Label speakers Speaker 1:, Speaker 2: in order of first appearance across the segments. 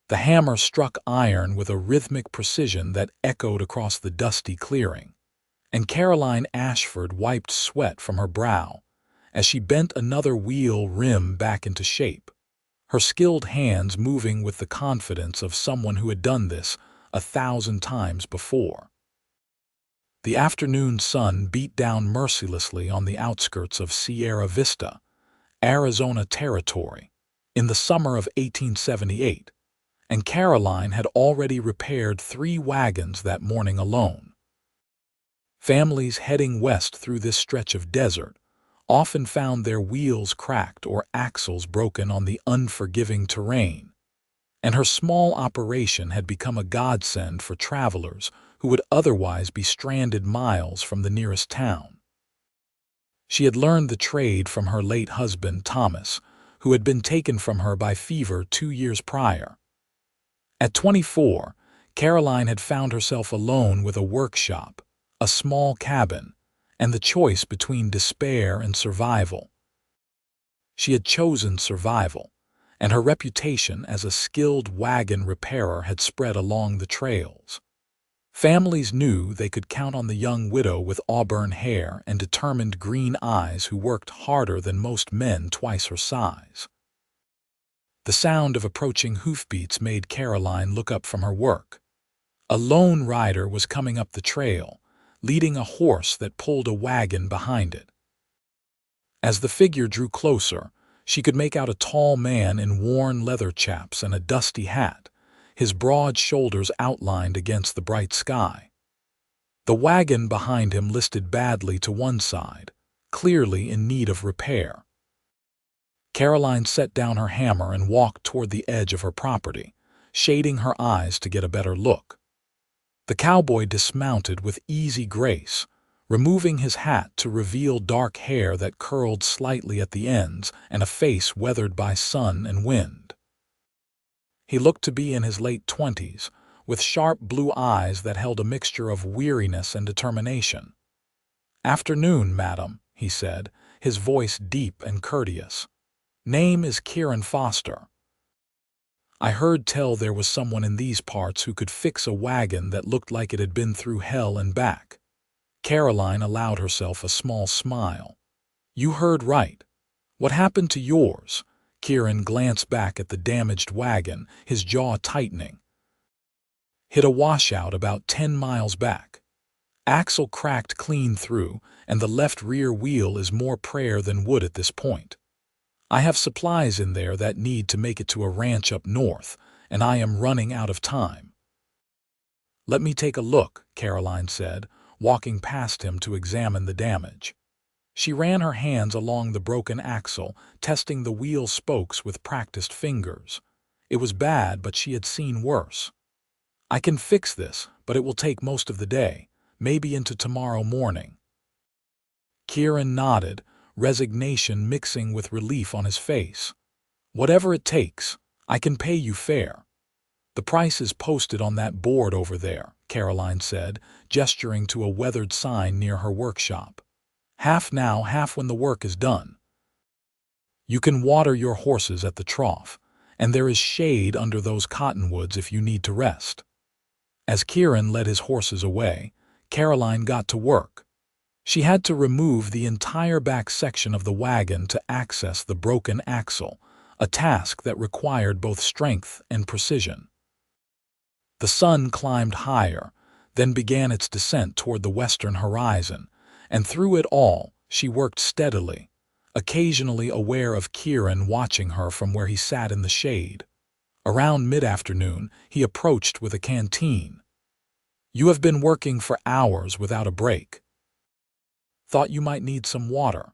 Speaker 1: The hammer struck iron with a rhythmic precision that echoed across the dusty clearing, and Caroline Ashford wiped sweat from her brow as she bent another wheel rim back into shape, her skilled hands moving with the confidence of someone who had done this 1,000 times before. The afternoon sun beat down mercilessly on the outskirts of Sierra Vista, Arizona territory, in the summer of 1878, and Caroline had already repaired 3 wagons that morning alone. Families heading west through this stretch of desert often found their wheels cracked or axles broken on the unforgiving terrain, and her small operation had become a godsend for travelers who would otherwise be stranded miles from the nearest town. She had learned the trade from her late husband, Thomas, who had been taken from her by fever 2 years prior. At 24, Caroline had found herself alone with a workshop, a small cabin, and the choice between despair and survival. She had chosen survival, and her reputation as a skilled wagon repairer had spread along the trails. Families knew they could count on the young widow with auburn hair and determined green eyes who worked harder than most men twice her size. The sound of approaching hoofbeats made Caroline look up from her work. A lone rider was coming up the trail, leading a horse that pulled a wagon behind it. As the figure drew closer, she could make out a tall man in worn leather chaps and a dusty hat, his broad shoulders outlined against the bright sky. The wagon behind him listed badly to one side, clearly in need of repair. Caroline set down her hammer and walked toward the edge of her property, shading her eyes to get a better look. The cowboy dismounted with easy grace, removing his hat to reveal dark hair that curled slightly at the ends and a face weathered by sun and wind. He looked to be in his late 20s, with sharp blue eyes that held a mixture of weariness and determination. "Afternoon, madam," he said, his voice deep and courteous. "Name is Kieran Foster. I heard tell there was someone in these parts who could fix a wagon that looked like it had been through hell and back." Caroline allowed herself a small smile. "You heard right. What happened to yours?" Kieran glanced back at the damaged wagon, his jaw tightening. "Hit a washout about 10 miles back. Axle cracked clean through, and the left rear wheel is more prayer than wood at this point. I have supplies in there that need to make it to a ranch up north, and I am running out of time." "Let me take a look," Caroline said, walking past him to examine the damage. She ran her hands along the broken axle, testing the wheel spokes with practiced fingers. It was bad, but she had seen worse. "I can fix this, but it will take most of the day, maybe into tomorrow morning." Kieran nodded, resignation mixing with relief on his face. "Whatever it takes, I can pay you fair. The price is posted on that board over there," Caroline said, gesturing to a weathered sign near her workshop. "Half now, half when the work is done. You can water your horses at the trough, and there is shade under those cottonwoods if you need to rest." As Kieran led his horses away, Caroline got to work. She had to remove the entire back section of the wagon to access the broken axle, a task that required both strength and precision. The sun climbed higher, then began its descent toward the western horizon, and through it all she worked steadily, occasionally aware of Kieran watching her from where he sat in the shade. Around mid-afternoon, he approached with a canteen. "You have been working for hours without a break. Thought you might need some water."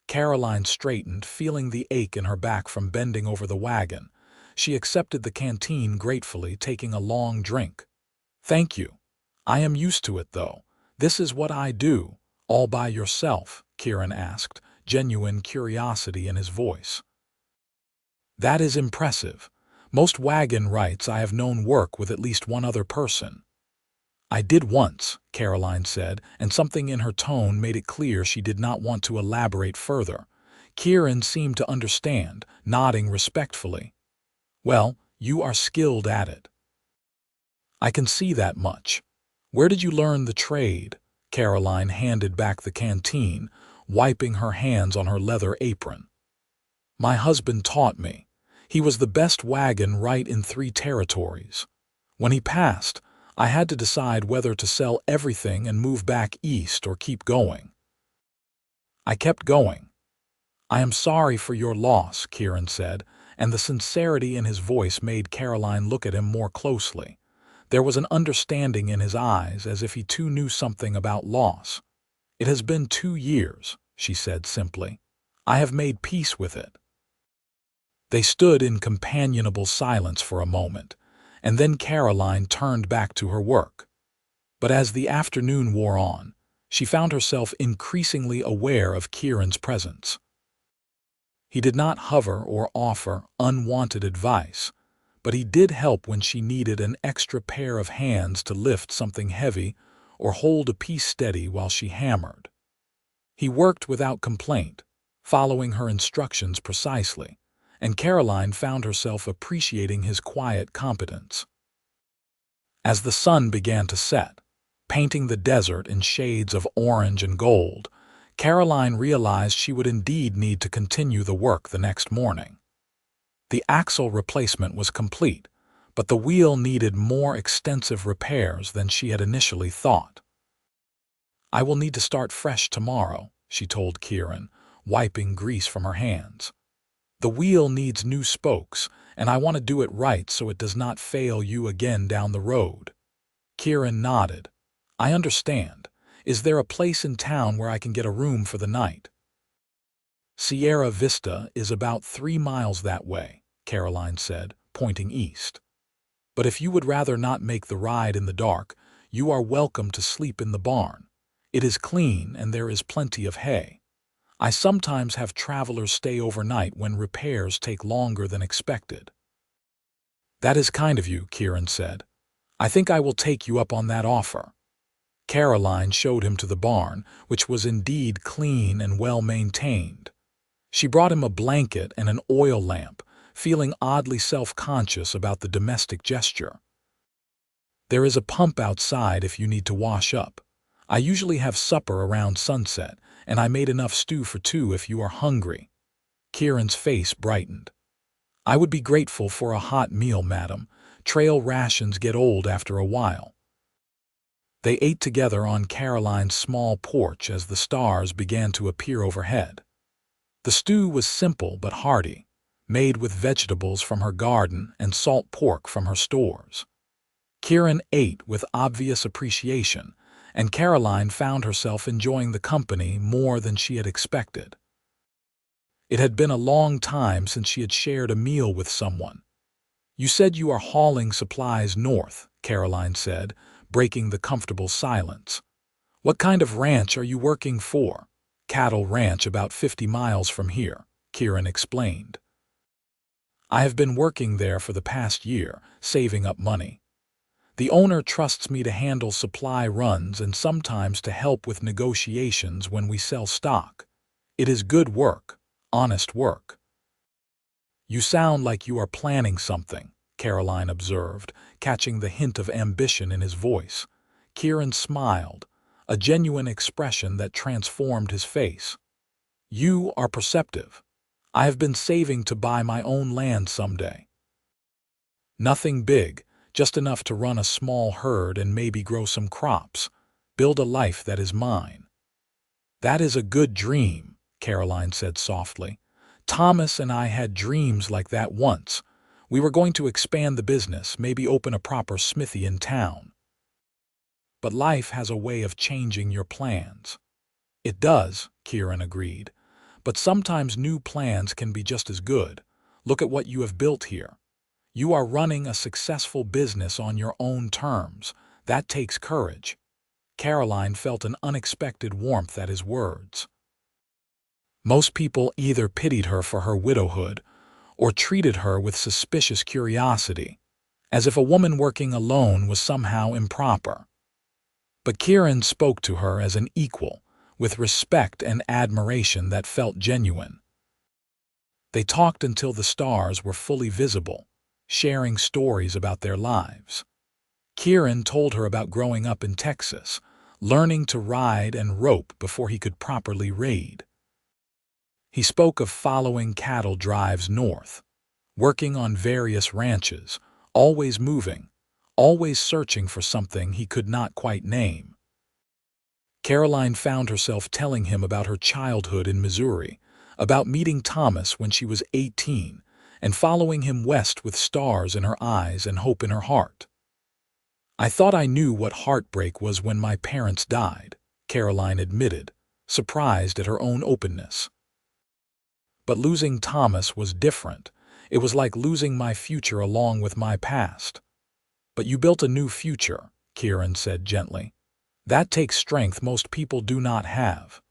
Speaker 1: Caroline straightened, feeling the ache in her back from bending over the wagon. She accepted the canteen gratefully, taking a long drink. "Thank you. I am used to it, though. This is what I do, all by yourself?" Kieran asked, genuine curiosity in his voice. "That is impressive. Most wagon rights I have known work with at least one other person." "I did once," Caroline said, and something in her tone made it clear she did not want to elaborate further. Kieran seemed to understand, nodding respectfully. "Well, You are skilled at it. I can see that much. Where did you learn the trade? Caroline handed back the canteen, wiping her hands on her leather apron. My husband taught me. He was the best wagon right in 3 territories. When he passed, I had to decide whether to sell everything and move back east or keep going. I kept going. I am sorry for your loss, Kieran said, and the sincerity in his voice made Caroline look at him more closely. There was an understanding in his eyes, as if he too knew something about loss. It has been 2 years, she said simply. I have made peace with it. They stood in companionable silence for a moment, and then Caroline turned back to her work. But as the afternoon wore on, she found herself increasingly aware of Kieran's presence. He did not hover or offer unwanted advice, but he did help when she needed an extra pair of hands to lift something heavy or hold a piece steady while she hammered. He worked without complaint, following her instructions precisely, and Caroline found herself appreciating his quiet competence. As the sun began to set, painting the desert in shades of orange and gold, Caroline realized she would indeed need to continue the work the next morning. The axle replacement was complete, but the wheel needed more extensive repairs than she had initially thought. I will need to start fresh tomorrow, she told Kieran, wiping grease from her hands. The wheel needs new spokes, and I want to do it right so it does not fail you again down the road. Kieran nodded. I understand. Is there a place in town where I can get a room for the night? Sierra Vista is about 3 miles that way, Caroline said, pointing east. But if you would rather not make the ride in the dark, you are welcome to sleep in the barn. It is clean and there is plenty of hay. I sometimes have travelers stay overnight when repairs take longer than expected. That is kind of you, Kieran said. I think I will take you up on that offer. Caroline showed him to the barn, which was indeed clean and well-maintained. She brought him a blanket and an oil lamp, feeling oddly self-conscious about the domestic gesture. There is a pump outside if you need to wash up. I usually have supper around sunset, and I made enough stew for 2 if you are hungry. Kieran's face brightened. I would be grateful for a hot meal, madam. Trail rations get old after a while. They ate together on Caroline's small porch as the stars began to appear overhead. The stew was simple but hearty, made with vegetables from her garden and salt pork from her stores. Kieran ate with obvious appreciation, and Caroline found herself enjoying the company more than she had expected. It had been a long time since she had shared a meal with someone. You said you are hauling supplies north, Caroline said, breaking the comfortable silence. What kind of ranch are you working for? Cattle ranch about 50 miles from here, Kieran explained. I have been working there for the past year, saving up money. The owner trusts me to handle supply runs and sometimes to help with negotiations when we sell stock. It is good work, honest work. You sound like you are planning something, Caroline observed, catching the hint of ambition in his voice. Kieran smiled, a genuine expression that transformed his face. You are perceptive. I have been saving to buy my own land someday. Nothing big. Just enough to run a small herd and maybe grow some crops, build a life that is mine. That is a good dream, Caroline said softly. Thomas and I had dreams like that once. We were going to expand the business, maybe open a proper smithy in town. But life has a way of changing your plans. It does, Kieran agreed. But sometimes new plans can be just as good. Look at what you have built here. You are running a successful business on your own terms. That takes courage. Caroline felt an unexpected warmth at his words. Most people either pitied her for her widowhood or treated her with suspicious curiosity, as if a woman working alone was somehow improper. But Kieran spoke to her as an equal, with respect and admiration that felt genuine. They talked until the stars were fully visible. sharing stories about their lives. Kieran told her about growing up in Texas, learning to ride and rope before he could properly raid. He spoke of following cattle drives north, working on various ranches, always moving, always searching for something he could not quite name. Caroline found herself telling him about her childhood in Missouri, about meeting Thomas when she was 18, and following him west with stars in her eyes and hope in her heart. "I thought I knew what heartbreak was when my parents died," Caroline admitted, surprised at her own openness. "But losing Thomas was different. It was like losing my future along with my past." "But you built a new future," Kieran said gently. "That takes strength most people do not have."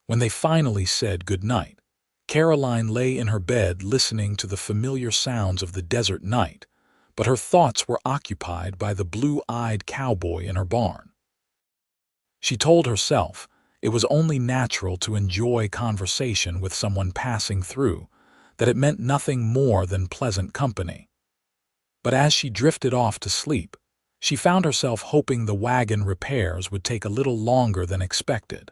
Speaker 1: When they finally said goodnight, Caroline lay in her bed listening to the familiar sounds of the desert night, but her thoughts were occupied by the blue-eyed cowboy in her barn. She told herself it was only natural to enjoy conversation with someone passing through, that it meant nothing more than pleasant company. But as she drifted off to sleep, she found herself hoping the wagon repairs would take a little longer than expected.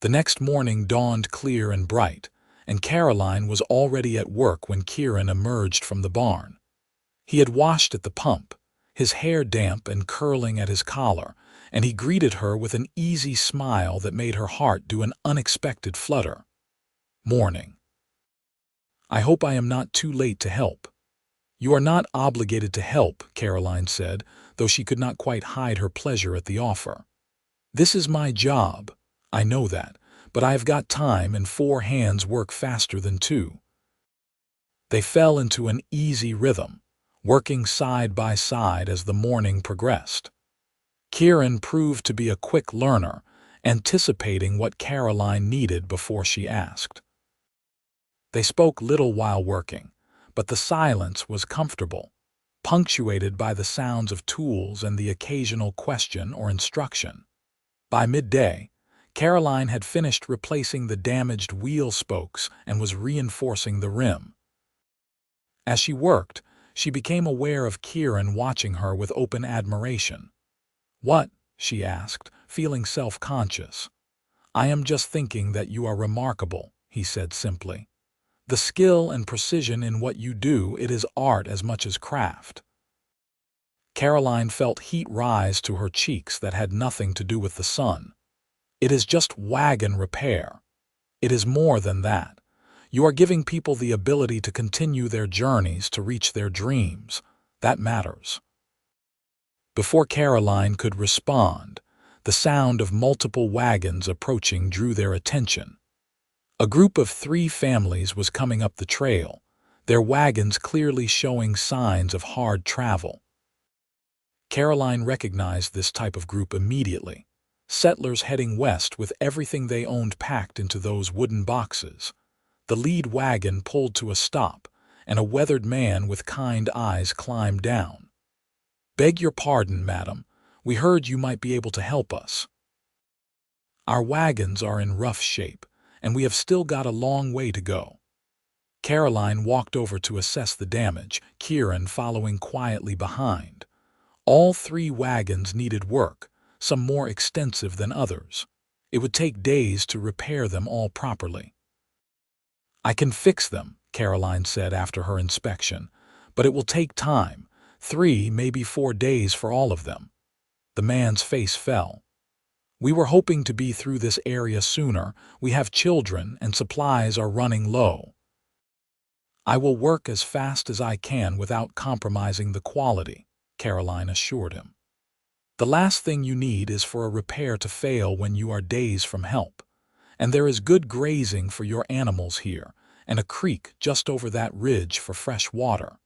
Speaker 1: The next morning dawned clear and bright, and Caroline was already at work when Kieran emerged from the barn. He had washed at the pump, his hair damp and curling at his collar, and he greeted her with an easy smile that made her heart do an unexpected flutter. "Morning. I hope I am not too late to help." "You are not obligated to help," Caroline said, though she could not quite hide her pleasure at the offer. "This is my job. I know that, but I have got time and 4 hands work faster than 2. They fell into an easy rhythm, working side by side as the morning progressed. Kieran proved to be a quick learner, anticipating what Caroline needed before she asked. They spoke little while working, but the silence was comfortable, punctuated by the sounds of tools and the occasional question or instruction. By midday, Caroline had finished replacing the damaged wheel spokes and was reinforcing the rim. As she worked, she became aware of Kieran watching her with open admiration. "What?" she asked, feeling self-conscious. "I am just thinking that you are remarkable," he said simply. "The skill and precision in what you do, it is art as much as craft." Caroline felt heat rise to her cheeks that had nothing to do with the sun. "It is just wagon repair. It is more than that. You are giving people the ability to continue their journeys to reach their dreams. That matters." Before Caroline could respond, the sound of multiple wagons approaching drew their attention. A group of 3 families was coming up the trail, their wagons clearly showing signs of hard travel. Caroline recognized this type of group immediately. Settlers heading west with everything they owned packed into those wooden boxes. The lead wagon pulled to a stop, and a weathered man with kind eyes climbed down. "Beg your pardon, madam. We heard you might be able to help us. Our wagons are in rough shape, and we have still got a long way to go." Caroline walked over to assess the damage, Kieran following quietly behind. All 3 wagons needed work, some more extensive than others. It would take days to repair them all properly. "I can fix them," Caroline said after her inspection, "but it will take time, 3, maybe 4 days for all of them." The man's face fell. "We were hoping to be through this area sooner. We have children and supplies are running low." "I will work as fast as I can without compromising the quality," Caroline assured him. "The last thing you need is for a repair to fail when you are days from help. And there is good grazing for your animals here, and a creek just over that ridge for fresh water."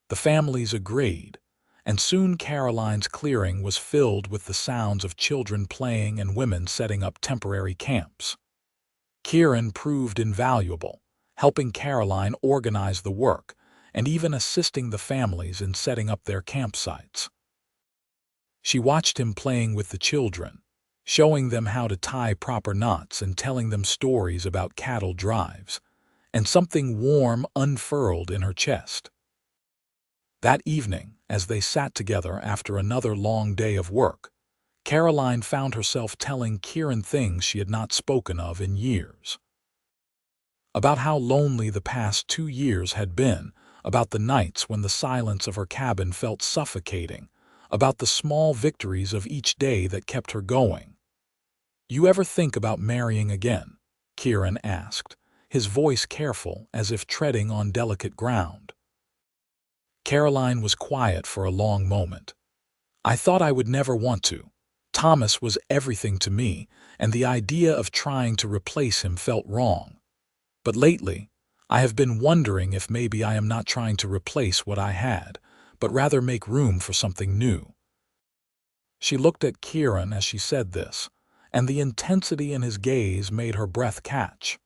Speaker 1: The families agreed, and soon Caroline's clearing was filled with the sounds of children playing and women setting up temporary camps. Kieran proved invaluable, helping Caroline organize the work and even assisting the families in setting up their campsites. She watched him playing with the children, showing them how to tie proper knots and telling them stories about cattle drives. and something warm unfurled in her chest. That evening, as they sat together after another long day of work, Caroline found herself telling Kieran things she had not spoken of in years. About how lonely the past 2 years had been, about the nights when the silence of her cabin felt suffocating, about the small victories of each day that kept her going. "You ever think about marrying again?" Kieran asked, his voice careful as if treading on delicate ground. Caroline was quiet for a long moment. "I thought I would never want to. Thomas was everything to me, and the idea of trying to replace him felt wrong. But lately, I have been wondering if maybe I am not trying to replace what I had, but rather make room for something new." She looked at Kieran as she said this, and the intensity in his gaze made her breath catch.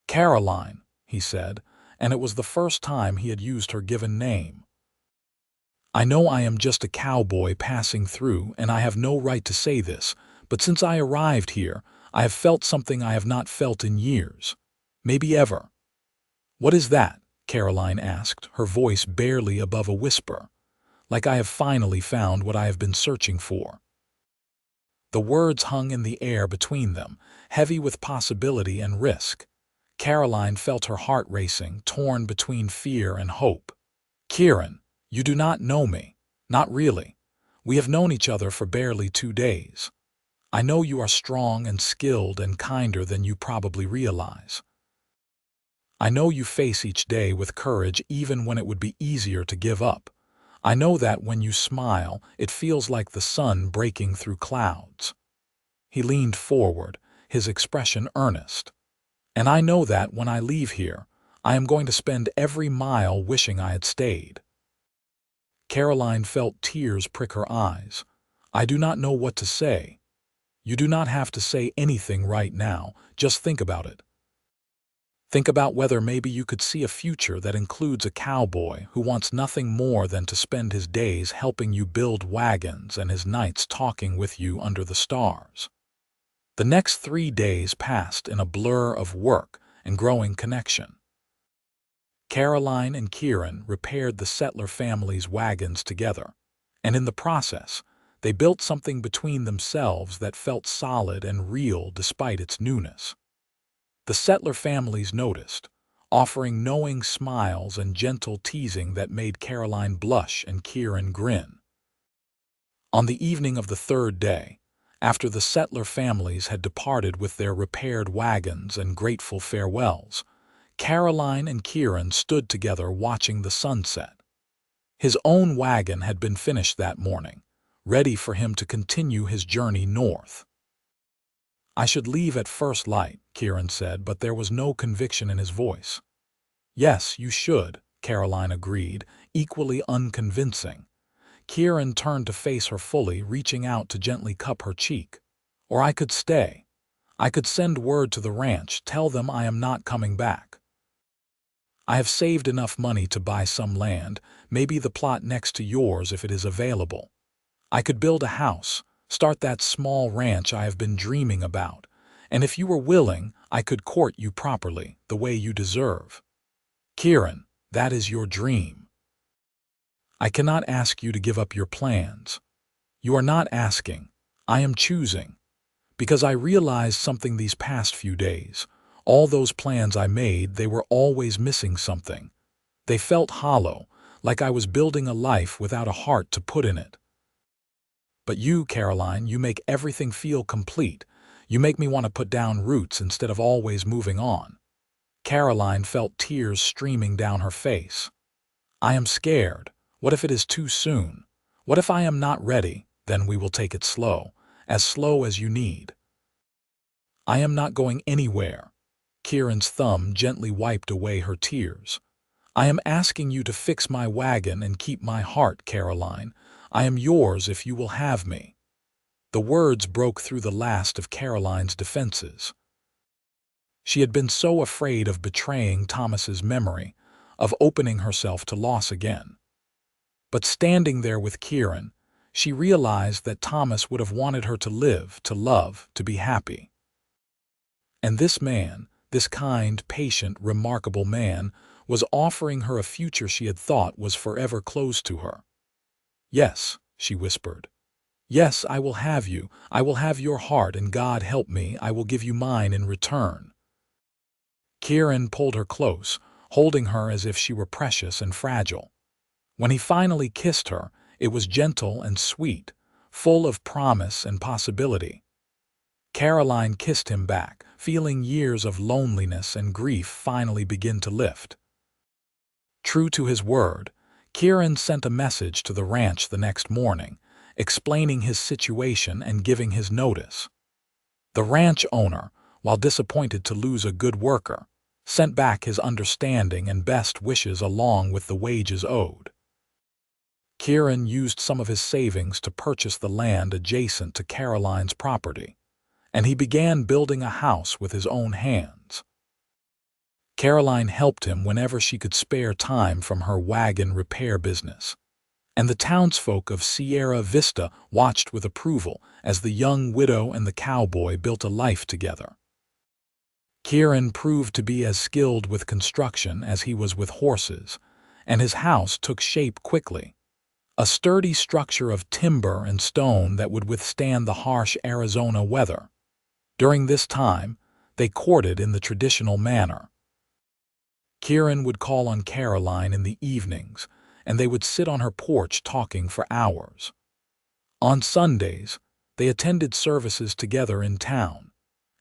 Speaker 1: "Caroline," he said, and it was the first time he had used her given name. "I know I am just a cowboy passing through, and I have no right to say this, but since I arrived here, I have felt something I have not felt in years, maybe ever." "What is that?" Caroline asked, her voice barely above a whisper. "Like I have finally found what I have been searching for." The words hung in the air between them, heavy with possibility and risk. Caroline felt her heart racing, torn between fear and hope. "Kieran, you do not know me. Not really. We have known each other for barely 2 days. I know you are strong and skilled and kinder than you probably realize. I know you face each day with courage even when it would be easier to give up. I know that when you smile, it feels like the sun breaking through clouds." He leaned forward, his expression earnest. "And I know that when I leave here, I am going to spend every mile wishing I had stayed." Caroline felt tears prick her eyes. "I do not know what to say." "You do not have to say anything right now, just think about it. Think about whether maybe you could see a future that includes a cowboy who wants nothing more than to spend his days helping you build wagons and his nights talking with you under the stars." The next 3 days passed in a blur of work and growing connection. Caroline and Kieran repaired the settler family's wagons together, and in the process, they built something between themselves that felt solid and real despite its newness. The settler families noticed, offering knowing smiles and gentle teasing that made Caroline blush and Kieran grin. On the evening of the 3rd day, after the settler families had departed with their repaired wagons and grateful farewells, Caroline and Kieran stood together watching the sunset. His own wagon had been finished that morning, ready for him to continue his journey north. "I should leave at first light," Kieran said, but there was no conviction in his voice. "Yes, you should," Caroline agreed, equally unconvincing. Kieran turned to face her fully, reaching out to gently cup her cheek. "Or I could stay. I could send word to the ranch, tell them I am not coming back. I have saved enough money to buy some land, maybe the plot next to yours if it is available. I could build a house, start that small ranch I have been dreaming about, and if you were willing, I could court you properly, the way you deserve. Kieran, that is your dream. I cannot ask you to give up your plans. You are not asking. I am choosing. Because I realized something these past few days. All those plans I made, they were always missing something. They felt hollow, like I was building a life without a heart to put in it. But you, Caroline, you make everything feel complete. You make me want to put down roots instead of always moving on." Caroline felt tears streaming down her face. "I am scared. What if it is too soon? What if I am not ready? Then we will take it slow as you need." "I am not going anywhere." Kieran's thumb gently wiped away her tears. "I am asking you to fix my wagon and keep my heart, Caroline. I am yours if you will have me." The words broke through the last of Caroline's defenses. She had been so afraid of betraying Thomas's memory, of opening herself to loss again. But standing there with Kieran, she realized that Thomas would have wanted her to live, to love, to be happy. And this man, This kind, patient, remarkable man was offering her a future she had thought was forever closed to her. "Yes," she whispered. "Yes, I will have you. I will have your heart, and God help me, I will give you mine in return." Kieran pulled her close, holding her as if she were precious and fragile. When he finally kissed her, it was gentle and sweet, full of promise and possibility. Caroline kissed him back, feeling years of loneliness and grief finally begin to lift. True to his word, Kieran sent a message to the ranch the next morning, explaining his situation and giving his notice. The ranch owner, while disappointed to lose a good worker, sent back his understanding and best wishes along with the wages owed. Kieran used some of his savings to purchase the land adjacent to Caroline's property, and he began building a house with his own hands. Caroline helped him whenever she could spare time from her wagon repair business, and the townsfolk of Sierra Vista watched with approval as the young widow and the cowboy built a life together. Kieran proved to be as skilled with construction as he was with horses, and his house took shape quickly. A sturdy structure of timber and stone that would withstand the harsh Arizona weather. During this time, they courted in the traditional manner. Kieran would call on Caroline in the evenings, and they would sit on her porch talking for hours. On Sundays, they attended services together in town,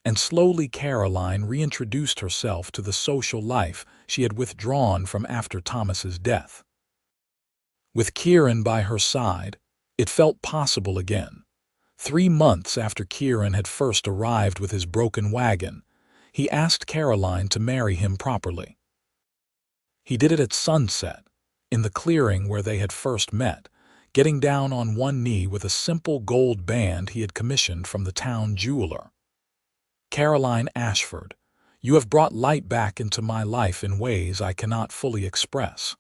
Speaker 1: and slowly Caroline reintroduced herself to the social life she had withdrawn from after Thomas's death. With Kieran by her side, it felt possible again. 3 months after Kieran had first arrived with his broken wagon, he asked Caroline to marry him properly. He did it at sunset, in the clearing where they had first met, getting down on one knee with a simple gold band he had commissioned from the town jeweler. "Caroline Ashford, you have brought light back into my life in ways I cannot fully express.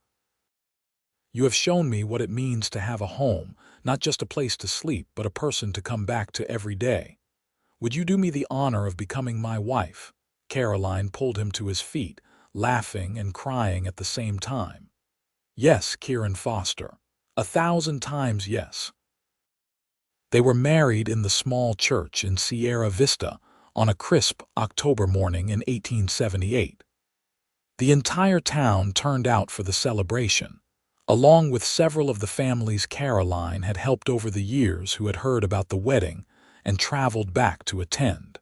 Speaker 1: You have shown me what it means to have a home, not just a place to sleep, but a person to come back to every day. Would you do me the honor of becoming my wife?" Caroline pulled him to his feet, laughing and crying at the same time. "Yes, Kieran Foster. 1,000 times yes." They were married in the small church in Sierra Vista on a crisp October morning in 1878. The entire town turned out for the celebration, along with several of the families Caroline had helped over the years who had heard about the wedding and traveled back to attend.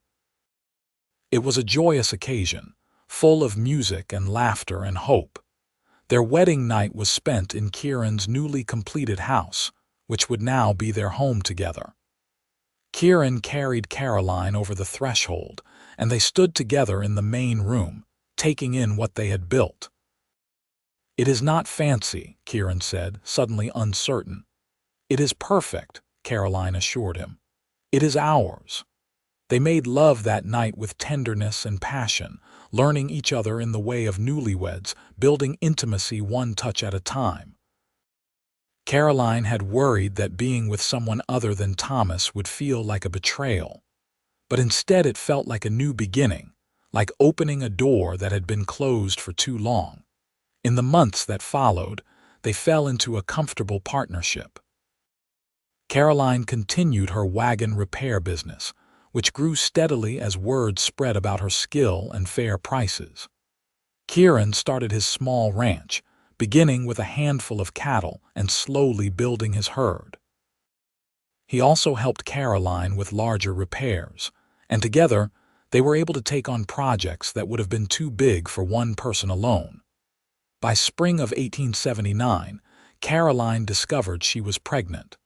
Speaker 1: It was a joyous occasion, full of music and laughter and hope. Their wedding night was spent in Kieran's newly completed house, which would now be their home together. Kieran carried Caroline over the threshold, and they stood together in the main room, taking in what they had built. "It is not fancy," Kieran said, suddenly uncertain. "It is perfect," Caroline assured him. "It is ours." They made love that night with tenderness and passion, learning each other in the way of newlyweds, building intimacy one touch at a time. Caroline had worried that being with someone other than Thomas would feel like a betrayal, but instead it felt like a new beginning, like opening a door that had been closed for too long. In the months that followed, they fell into a comfortable partnership. Caroline continued her wagon repair business, which grew steadily as word spread about her skill and fair prices. Kieran started his small ranch, beginning with a handful of cattle and slowly building his herd. He also helped Caroline with larger repairs, and together they were able to take on projects that would have been too big for one person alone. By spring of 1879, Caroline discovered she was pregnant.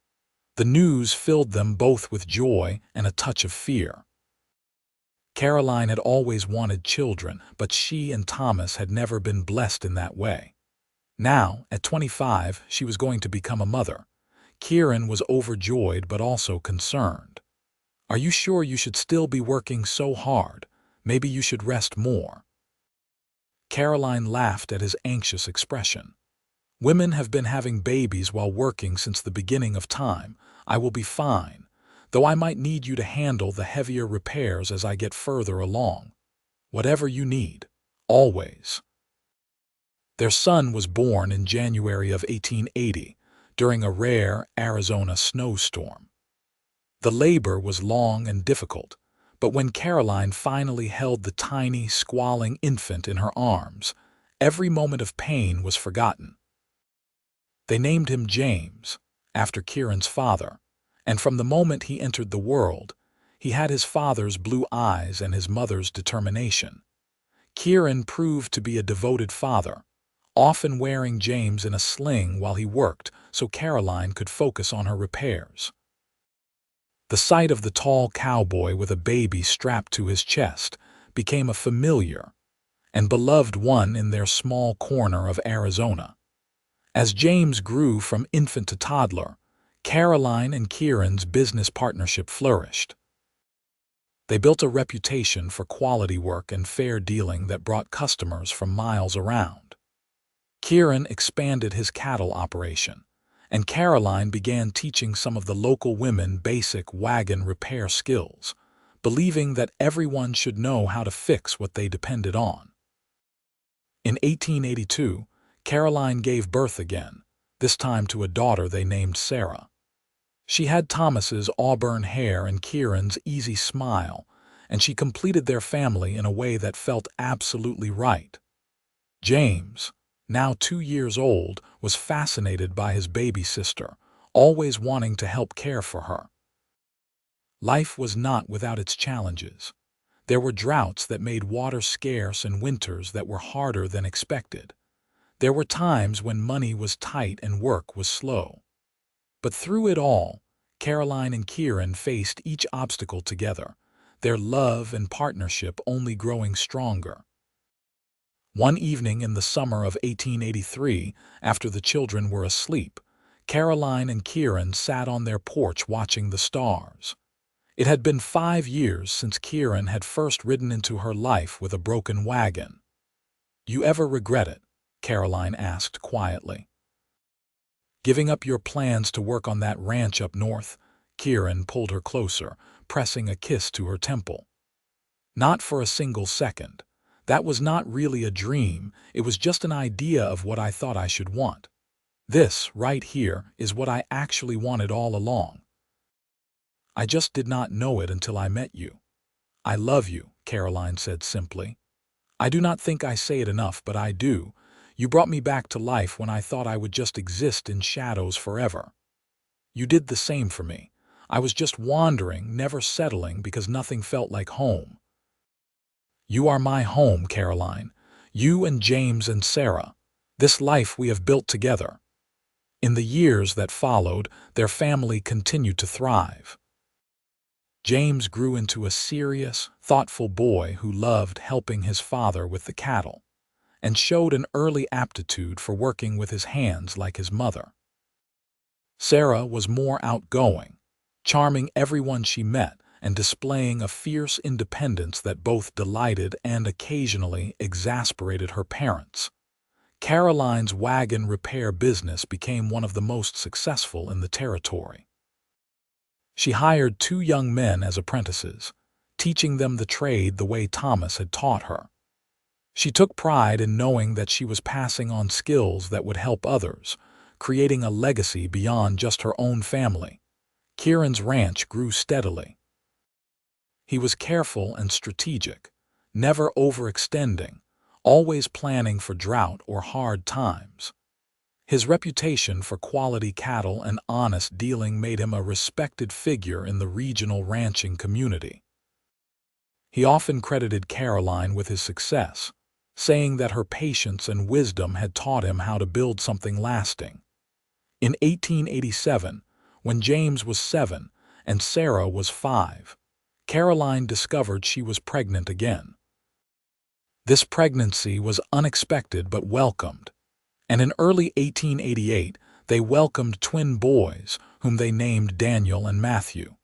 Speaker 1: The news filled them both with joy and a touch of fear. Caroline had always wanted children, but she and Thomas had never been blessed in that way. Now, at 25, she was going to become a mother. Kieran was overjoyed but also concerned. "Are you sure you should still be working so hard? Maybe you should rest more." Caroline laughed at his anxious expression. "Women have been having babies while working since the beginning of time. I will be fine, though I might need you to handle the heavier repairs as I get further along." Whatever you need, always. Their son was born in January of 1880 during a rare Arizona snowstorm. The labor was long and difficult, but when Caroline finally held the tiny, squalling infant in her arms, every moment of pain was forgotten. They named him James, after Kieran's father, and from the moment he entered the world, he had his father's blue eyes and his mother's determination. Kieran proved to be a devoted father, often wearing James in a sling while he worked so Caroline could focus on her repairs. The sight of the tall cowboy with a baby strapped to his chest became a familiar and beloved one in their small corner of Arizona. As James grew from infant to toddler, Caroline and Kieran's business partnership flourished. They built a reputation for quality work and fair dealing that brought customers from miles around. Kieran expanded his cattle operation, and Caroline began teaching some of the local women basic wagon repair skills, believing that everyone should know how to fix what they depended on. In 1882, Caroline gave birth again, this time to a daughter they named Sarah. She had Thomas's auburn hair and Kieran's easy smile, and she completed their family in a way that felt absolutely right. James, now 2 years old, was fascinated by his baby sister, always wanting to help care for her. Life was not without its challenges. There were droughts that made water scarce and winters that were harder than expected. There were times when money was tight and work was slow. But through it all, Caroline and Kieran faced each obstacle together, their love and partnership only growing stronger. One evening in the summer of 1883, after the children were asleep, Caroline and Kieran sat on their porch watching the stars. It had been 5 years since Kieran had first ridden into her life with a broken wagon. "You ever regret it?" Caroline asked quietly. "Giving up your plans to work on that ranch up north?" Kieran pulled her closer, pressing a kiss to her temple. "Not for a single second. That was not really a dream, it was just an idea of what I thought I should want. This, right here, is what I actually wanted all along. I just did not know it until I met you." "I love you," Caroline said simply. "I do not think I say it enough, but I do. You brought me back to life when I thought I would just exist in shadows forever. You did the same for me. I was just wandering, never settling because nothing felt like home. You are my home, Caroline. You and James and Sarah. This life we have built together." In the years that followed, their family continued to thrive. James grew into a serious, thoughtful boy who loved helping his father with the cattle, and showed an early aptitude for working with his hands like his mother. Sarah was more outgoing, charming everyone she met and displaying a fierce independence that both delighted and occasionally exasperated her parents. Caroline's wagon repair business became one of the most successful in the territory. She hired 2 young men as apprentices, teaching them the trade the way Thomas had taught her. She took pride in knowing that she was passing on skills that would help others, creating a legacy beyond just her own family. Kieran's ranch grew steadily. He was careful and strategic, never overextending, always planning for drought or hard times. His reputation for quality cattle and honest dealing made him a respected figure in the regional ranching community. He often credited Caroline with his success, saying that her patience and wisdom had taught him how to build something lasting. In 1887, when James was 7 and Sarah was 5, Caroline discovered she was pregnant again. This pregnancy was unexpected but welcomed, and in early 1888 they welcomed twin boys whom they named Daniel and Matthew.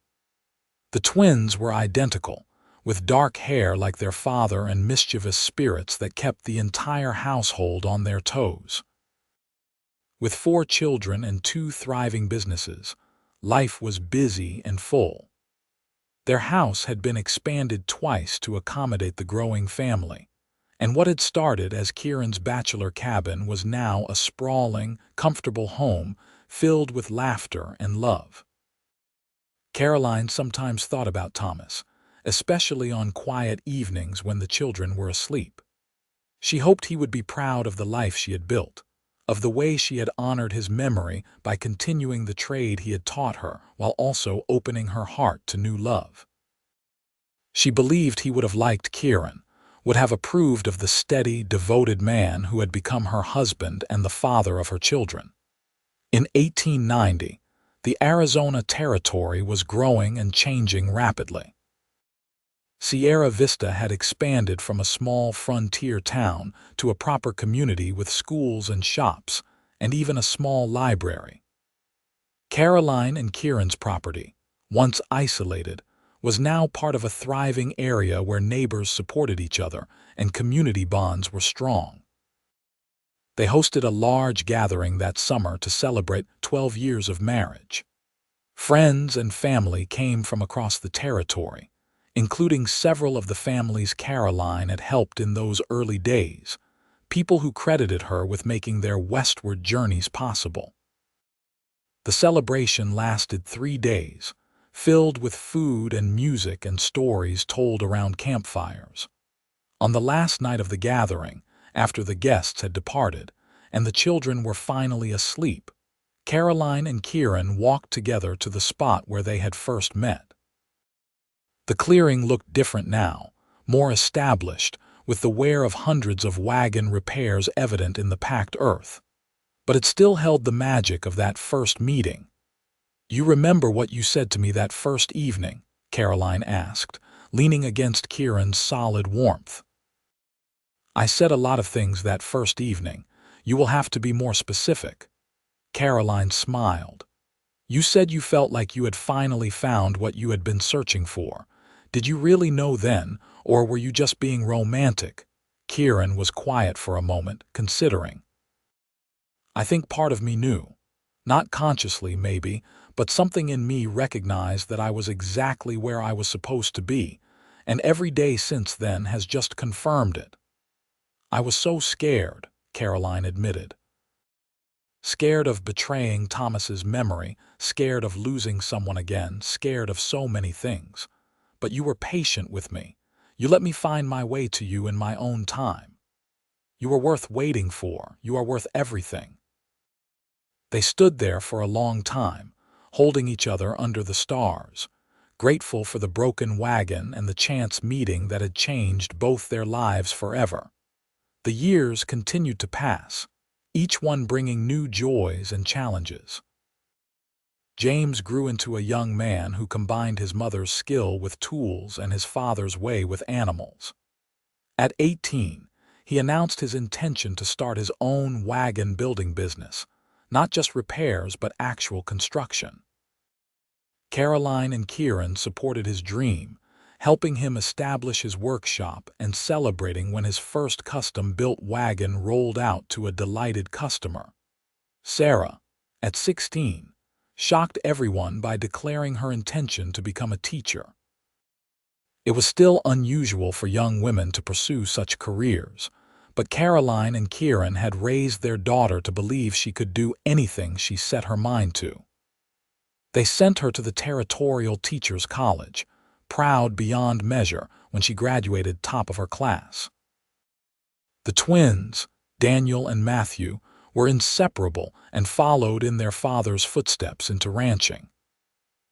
Speaker 1: The twins were identical, with dark hair like their father and mischievous spirits that kept the entire household on their toes. With 4 children and 2 thriving businesses, life was busy and full. Their house had been expanded twice to accommodate the growing family, and what had started as Kieran's bachelor cabin was now a sprawling, comfortable home filled with laughter and love. Caroline sometimes thought about Thomas, especially on quiet evenings when the children were asleep. She hoped he would be proud of the life she had built, of the way she had honored his memory by continuing the trade he had taught her while also opening her heart to new love. She believed he would have liked Kieran, would have approved of the steady, devoted man who had become her husband and the father of her children. In 1890, the Arizona Territory was growing and changing rapidly. Sierra Vista had expanded from a small frontier town to a proper community with schools and shops, and even a small library. Caroline and Kieran's property, once isolated, was now part of a thriving area where neighbors supported each other and community bonds were strong. They hosted a large gathering that summer to celebrate 12 years of marriage. Friends and family came from across the territory, including several of the families Caroline had helped in those early days, people who credited her with making their westward journeys possible. The celebration lasted 3 days, filled with food and music and stories told around campfires. On the last night of the gathering, after the guests had departed and the children were finally asleep, Caroline and Kieran walked together to the spot where they had first met. The clearing looked different now, more established, with the wear of hundreds of wagon repairs evident in the packed earth. But it still held the magic of that first meeting. "You remember what you said to me that first evening?" Caroline asked, leaning against Kieran's solid warmth. "I said a lot of things that first evening. You will have to be more specific." Caroline smiled. "You said you felt like you had finally found what you had been searching for. Did you really know then, or were you just being romantic?" Kieran was quiet for a moment, considering. "I think part of me knew. Not consciously, maybe, but something in me recognized that I was exactly where I was supposed to be, and every day since then has just confirmed it." "I was so scared," Caroline admitted. "Scared of betraying Thomas's memory, scared of losing someone again, scared of so many things. But you were patient with me. You let me find my way to you in my own time. You are worth waiting for. You are worth everything." They stood there for a long time, holding each other under the stars, grateful for the broken wagon and the chance meeting that had changed both their lives forever. The years continued to pass, each one bringing new joys and challenges. James grew into a young man who combined his mother's skill with tools and his father's way with animals. At 18, he announced his intention to start his own wagon building business, not just repairs but actual construction. Caroline and Kieran supported his dream, helping him establish his workshop and celebrating when his first custom-built wagon rolled out to a delighted customer. Sarah, at 16, shocked everyone by declaring her intention to become a teacher. It was still unusual for young women to pursue such careers, but Caroline and Kieran had raised their daughter to believe she could do anything she set her mind to. They sent her to the Territorial Teachers College, proud beyond measure when she graduated top of her class. The twins, Daniel and Matthew, were inseparable and followed in their father's footsteps into ranching.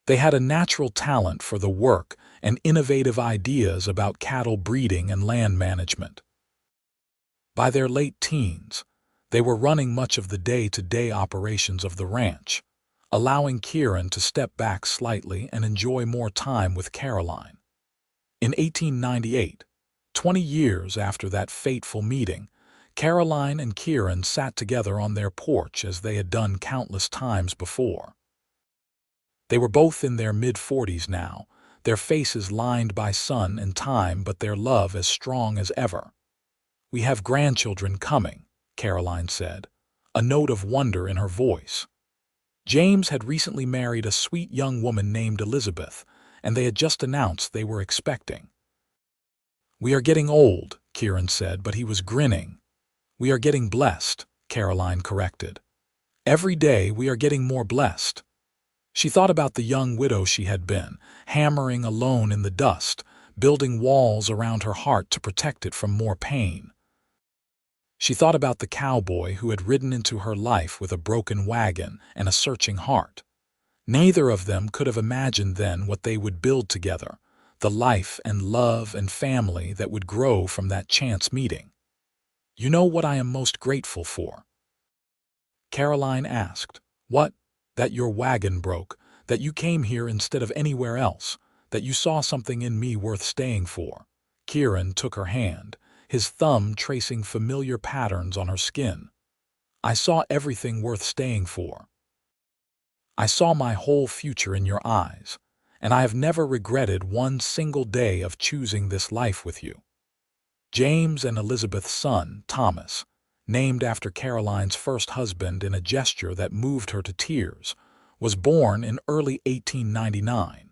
Speaker 1: They had a natural talent for the work and innovative ideas about cattle breeding and land management. By their late teens, they were running much of the day-to-day operations of the ranch, allowing Kieran to step back slightly and enjoy more time with Caroline. In 1898, 20 years after that fateful meeting, Caroline and Kieran sat together on their porch as they had done countless times before. They were both in their mid-40s now, their faces lined by sun and time, but their love as strong as ever. "We have grandchildren coming," Caroline said, a note of wonder in her voice. James had recently married a sweet young woman named Elizabeth, and they had just announced they were expecting. "We are getting old," Kieran said, but he was grinning. "We are getting blessed," Caroline corrected. "Every day we are getting more blessed." She thought about the young widow she had been, hammering alone in the dust, building walls around her heart to protect it from more pain. She thought about the cowboy who had ridden into her life with a broken wagon and a searching heart. Neither of them could have imagined then what they would build together, the life and love and family that would grow from that chance meeting. "You know what I am most grateful for?" Caroline asked. "What?" "That your wagon broke, that you came here instead of anywhere else, that you saw something in me worth staying for." Kieran took her hand, his thumb tracing familiar patterns on her skin. "I saw everything worth staying for. I saw my whole future in your eyes, and I have never regretted one single day of choosing this life with you." James and Elizabeth's son, Thomas, named after Caroline's first husband in a gesture that moved her to tears, was born in early 1899.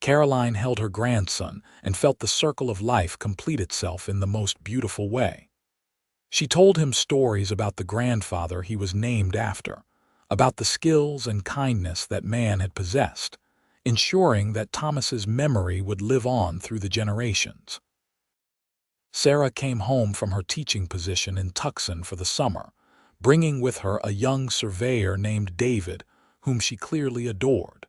Speaker 1: Caroline held her grandson and felt the circle of life complete itself in the most beautiful way. She told him stories about the grandfather he was named after, about the skills and kindness that man had possessed, ensuring that Thomas's memory would live on through the generations. Sarah came home from her teaching position in Tucson for the summer, bringing with her a young surveyor named David, whom she clearly adored.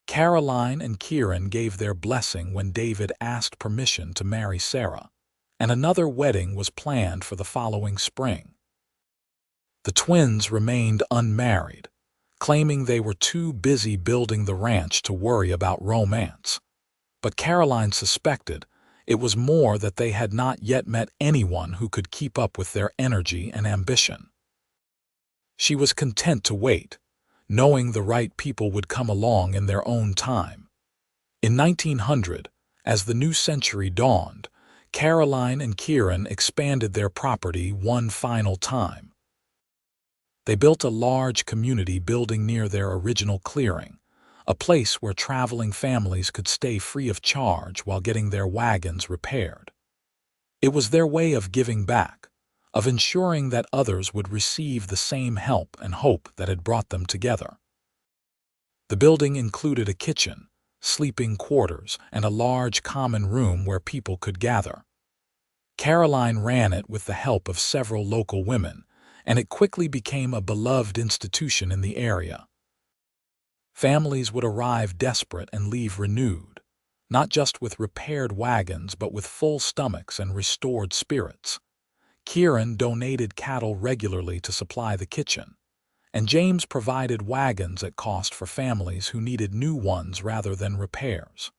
Speaker 1: Caroline and Kieran gave their blessing when David asked permission to marry Sarah, and another wedding was planned for the following spring. The twins remained unmarried, claiming they were too busy building the ranch to worry about romance. But Caroline suspected it was more that they had not yet met anyone who could keep up with their energy and ambition. She was content to wait, knowing the right people would come along in their own time. In 1900, as the new century dawned, Caroline and Kieran expanded their property one final time. They built a large community building near their original clearing, a place where traveling families could stay free of charge while getting their wagons repaired. It was their way of giving back, of ensuring that others would receive the same help and hope that had brought them together. The building included a kitchen, sleeping quarters, and a large common room where people could gather. Caroline ran it with the help of several local women, and it quickly became a beloved institution in the area. Families would arrive desperate and leave renewed, not just with repaired wagons but with full stomachs and restored spirits. Kieran donated cattle regularly to supply the kitchen, and James provided wagons at cost for families who needed new ones rather than repairs.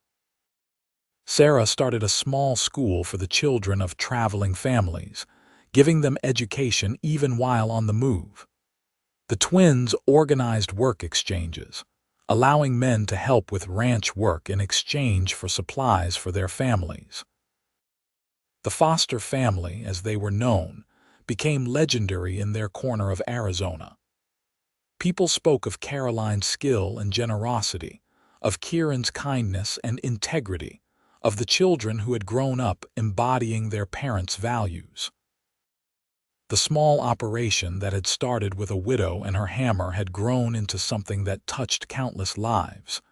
Speaker 1: Sarah started a small school for the children of traveling families, giving them education even while on the move. The twins organized work exchanges, allowing men to help with ranch work in exchange for supplies for their families. The Foster family, as they were known, became legendary in their corner of Arizona. People spoke of Caroline's skill and generosity, of Kieran's kindness and integrity, of the children who had grown up embodying their parents' values. The small operation that had started with a widow and her hammer had grown into something that touched countless lives.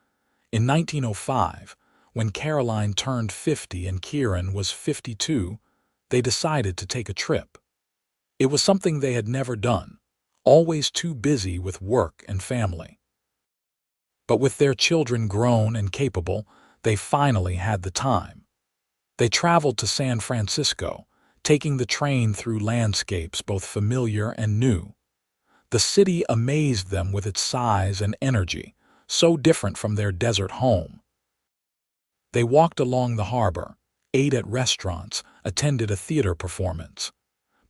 Speaker 1: In 1905, when Caroline turned 50 and Kieran was 52, they decided to take a trip. It was something they had never done, always too busy with work and family. But with their children grown and capable, they finally had the time. They traveled to San Francisco, taking the train through landscapes both familiar and new. The city amazed them with its size and energy, so different from their desert home. They walked along the harbor, ate at restaurants, attended a theater performance.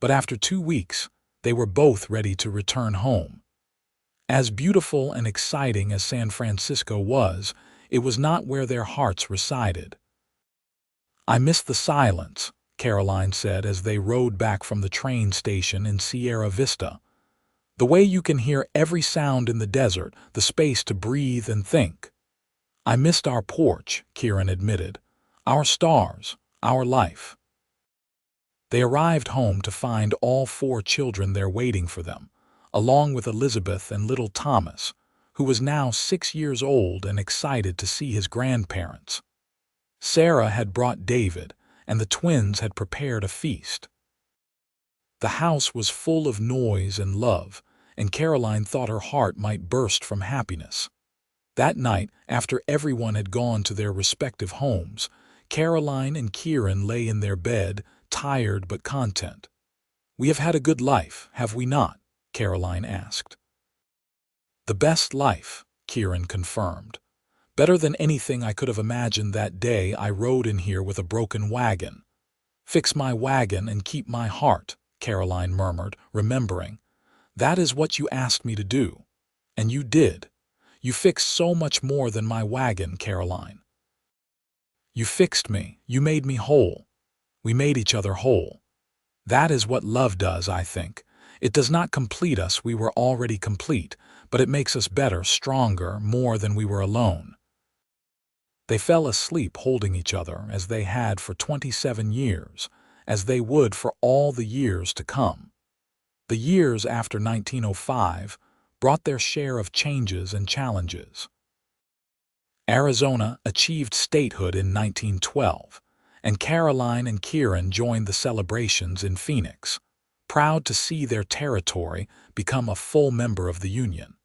Speaker 1: But after 2 weeks, they were both ready to return home. As beautiful and exciting as San Francisco was, it was not where their hearts resided. "I miss the silence," Caroline said as they rode back from the train station in Sierra Vista. "The way you can hear every sound in the desert, the space to breathe and think. "I missed our porch," Kieran admitted. "Our stars, our life." They arrived home to find all 4 children there waiting for them, along with Elizabeth and little Thomas, who was now 6 years old and excited to see his grandparents. Sarah had brought David, and the twins had prepared a feast. The house was full of noise and love, and Caroline thought her heart might burst from happiness. That night, after everyone had gone to their respective homes, Caroline and Kieran lay in their bed, tired but content. "We have had a good life, have we not?" Caroline asked. "The best life," Kieran confirmed. "Better than anything I could have imagined that day I rode in here with a broken wagon." "Fix my wagon and keep my heart," Caroline murmured, remembering. "That is what you asked me to do. And you did. You fixed so much more than my wagon, Caroline. You fixed me. You made me whole. We made each other whole. That is what love does, I think. It does not complete us, we were already complete, but it makes us better, stronger, more than we were alone." They fell asleep holding each other as they had for 27 years, as they would for all the years to come. The years after 1905 brought their share of changes and challenges. Arizona achieved statehood in 1912, and Caroline and Kieran joined the celebrations in Phoenix, proud to see their territory become a full member of the Union.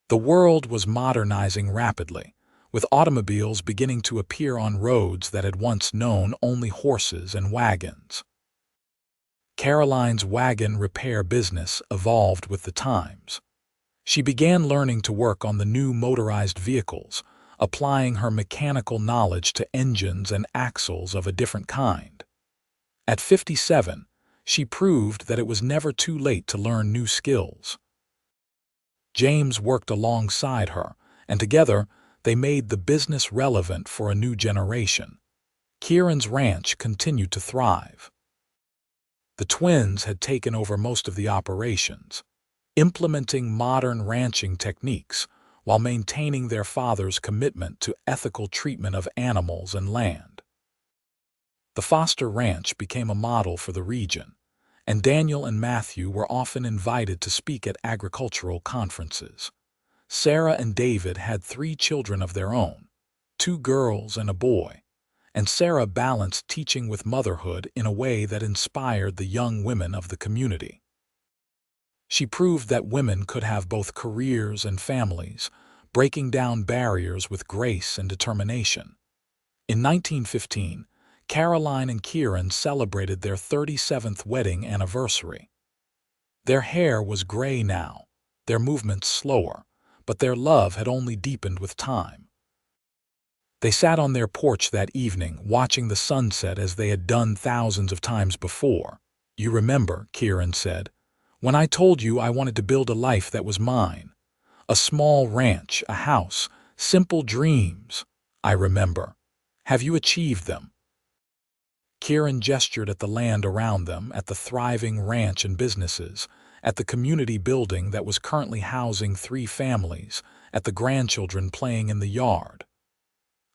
Speaker 1: The world was modernizing rapidly, with automobiles beginning to appear on roads that had once known only horses and wagons. Caroline's wagon repair business evolved with the times. She began learning to work on the new motorized vehicles, applying her mechanical knowledge to engines and axles of a different kind. At 57, she proved that it was never too late to learn new skills. James worked alongside her, and together they made the business relevant for a new generation. Kieran's ranch continued to thrive. The twins had taken over most of the operations, implementing modern ranching techniques while maintaining their father's commitment to ethical treatment of animals and land. The Foster Ranch became a model for the region, and Daniel and Matthew were often invited to speak at agricultural conferences. Sarah and David had 3 children of their own, 2 girls and a boy, and Sarah balanced teaching with motherhood in a way that inspired the young women of the community. She proved that women could have both careers and families, breaking down barriers with grace and determination. In 1915, Caroline and Kieran celebrated their 37th wedding anniversary. Their hair was gray now, their movements slower, but their love had only deepened with time. They sat on their porch that evening, watching the sunset as they had done thousands of times before. "You remember," Kieran said, "when I told you I wanted to build a life that was mine. A small ranch, a house, simple dreams. I remember. Have you achieved them?" Kieran gestured at the land around them, at the thriving ranch and businesses, at the community building that was currently housing 3 families, at the grandchildren playing in the yard.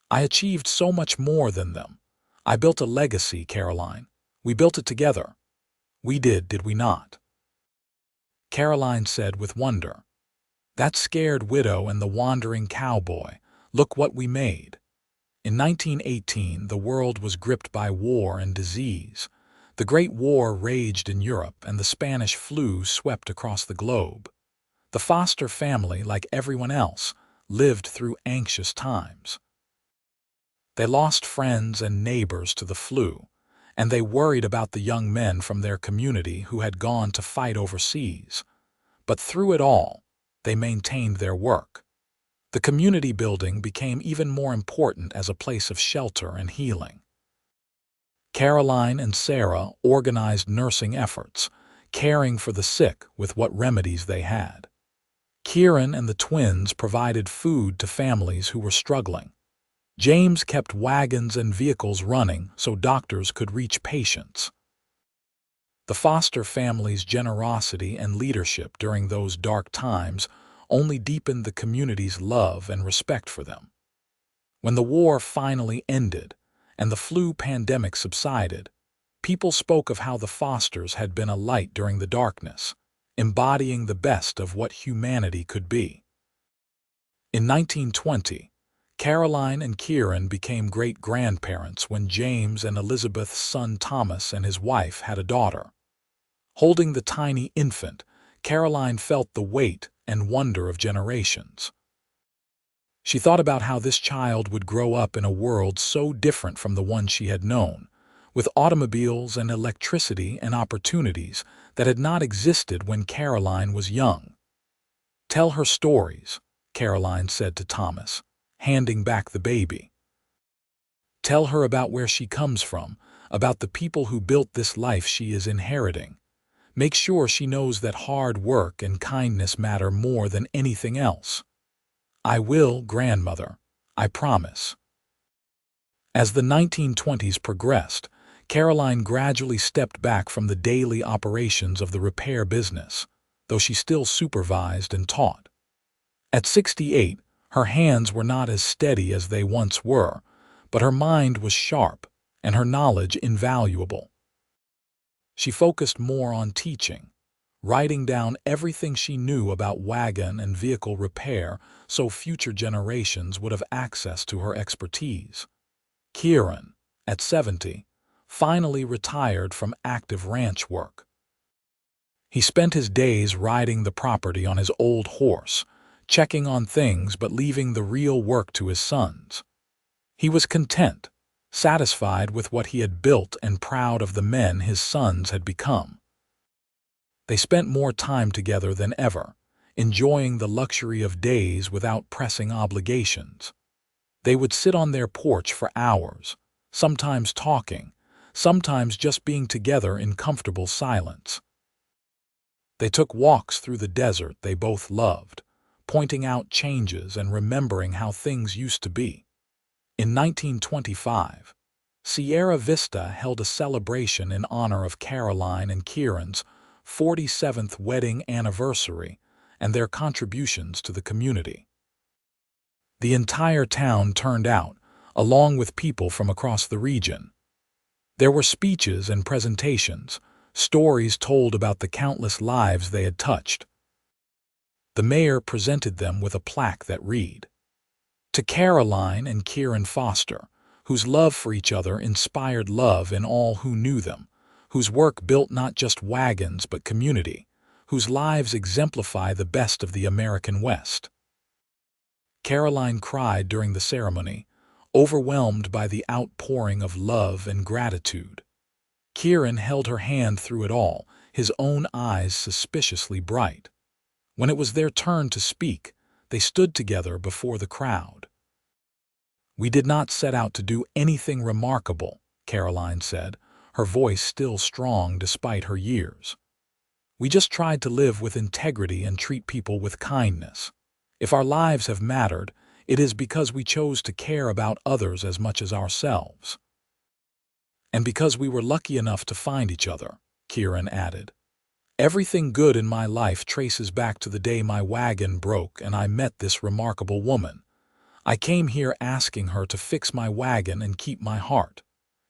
Speaker 1: "I achieved so much more than them. I built a legacy, Caroline. We built it together. We did we not?" Caroline said with wonder, "That scared widow and the wandering cowboy, look what we made." In 1918, the world was gripped by war and disease. The Great War raged in Europe, and the Spanish flu swept across the globe. The Foster family, like everyone else, lived through anxious times. They lost friends and neighbors to the flu, and they worried about the young men from their community who had gone to fight overseas. But through it all, they maintained their work. The community building became even more important as a place of shelter and healing. Caroline and Sarah organized nursing efforts, caring for the sick with what remedies they had. Kieran and the twins provided food to families who were struggling. James kept wagons and vehicles running so doctors could reach patients. The Foster family's generosity and leadership during those dark times only deepened the community's love and respect for them. When the war finally ended and the flu pandemic subsided, people spoke of how the Fosters had been a light during the darkness, embodying the best of what humanity could be. In 1920, Caroline and Kieran became great-grandparents when James and Elizabeth's son Thomas and his wife had a daughter. Holding the tiny infant, Caroline felt the weight and wonder of generations. She thought about how this child would grow up in a world so different from the one she had known, with automobiles and electricity and opportunities that had not existed when Caroline was young. "Tell her stories," Caroline said to Thomas, handing back the baby. "Tell her about where she comes from, about the people who built this life she is inheriting. Make sure she knows that hard work and kindness matter more than anything else." "I will, grandmother, I promise." As the 1920s progressed, Caroline gradually stepped back from the daily operations of the repair business, though she still supervised and taught. At 68, her hands were not as steady as they once were, but her mind was sharp and her knowledge invaluable. She focused more on teaching, writing down everything she knew about wagon and vehicle repair so future generations would have access to her expertise. Kieran, at 70, finally retired from active ranch work. He spent his days riding the property on his old horse, checking on things but leaving the real work to his sons. He was content, satisfied with what he had built and proud of the men his sons had become. They spent more time together than ever, enjoying the luxury of days without pressing obligations. They would sit on their porch for hours, sometimes talking, sometimes just being together in comfortable silence. They took walks through the desert they both loved, pointing out changes and remembering how things used to be. In 1925, Sierra Vista held a celebration in honor of Caroline and Kieran's 47th wedding anniversary and their contributions to the community. The entire town turned out, along with people from across the region. There were speeches and presentations, stories told about the countless lives they had touched. The mayor presented them with a plaque that read, "To Caroline and Kieran Foster, whose love for each other inspired love in all who knew them, whose work built not just wagons but community, whose lives exemplify the best of the American West." Caroline cried during the ceremony, overwhelmed by the outpouring of love and gratitude. Kieran held her hand through it all, his own eyes suspiciously bright. When it was their turn to speak, they stood together before the crowd. "We did not set out to do anything remarkable," Caroline said, her voice still strong despite her years. "We just tried to live with integrity and treat people with kindness. If our lives have mattered, it is because we chose to care about others as much as ourselves. And because we were lucky enough to find each other," Kieran added. "Everything good in my life traces back to the day my wagon broke and I met this remarkable woman. I came here asking her to fix my wagon and keep my heart.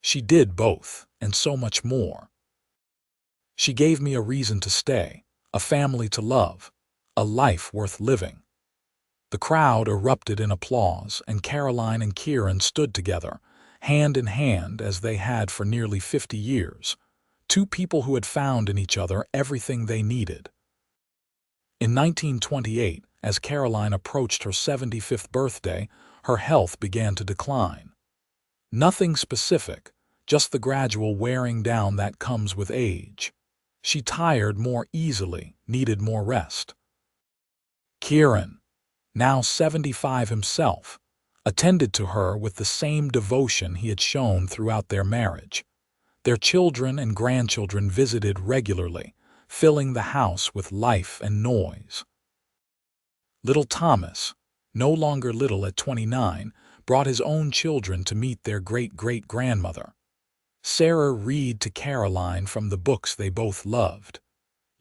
Speaker 1: She did both, and so much more. She gave me a reason to stay, a family to love, a life worth living." The crowd erupted in applause, and Caroline and Kieran stood together, hand in hand as they had for nearly 50 years, two people who had found in each other everything they needed. In 1928, as Caroline approached her 75th birthday, her health began to decline. Nothing specific, just the gradual wearing down that comes with age. She tired more easily, needed more rest. Kieran, now 75 himself, attended to her with the same devotion he had shown throughout their marriage. Their children and grandchildren visited regularly, filling the house with life and noise. Little Thomas, no longer little at 29, brought his own children to meet their great-great-grandmother. Sarah read to Caroline from the books they both loved.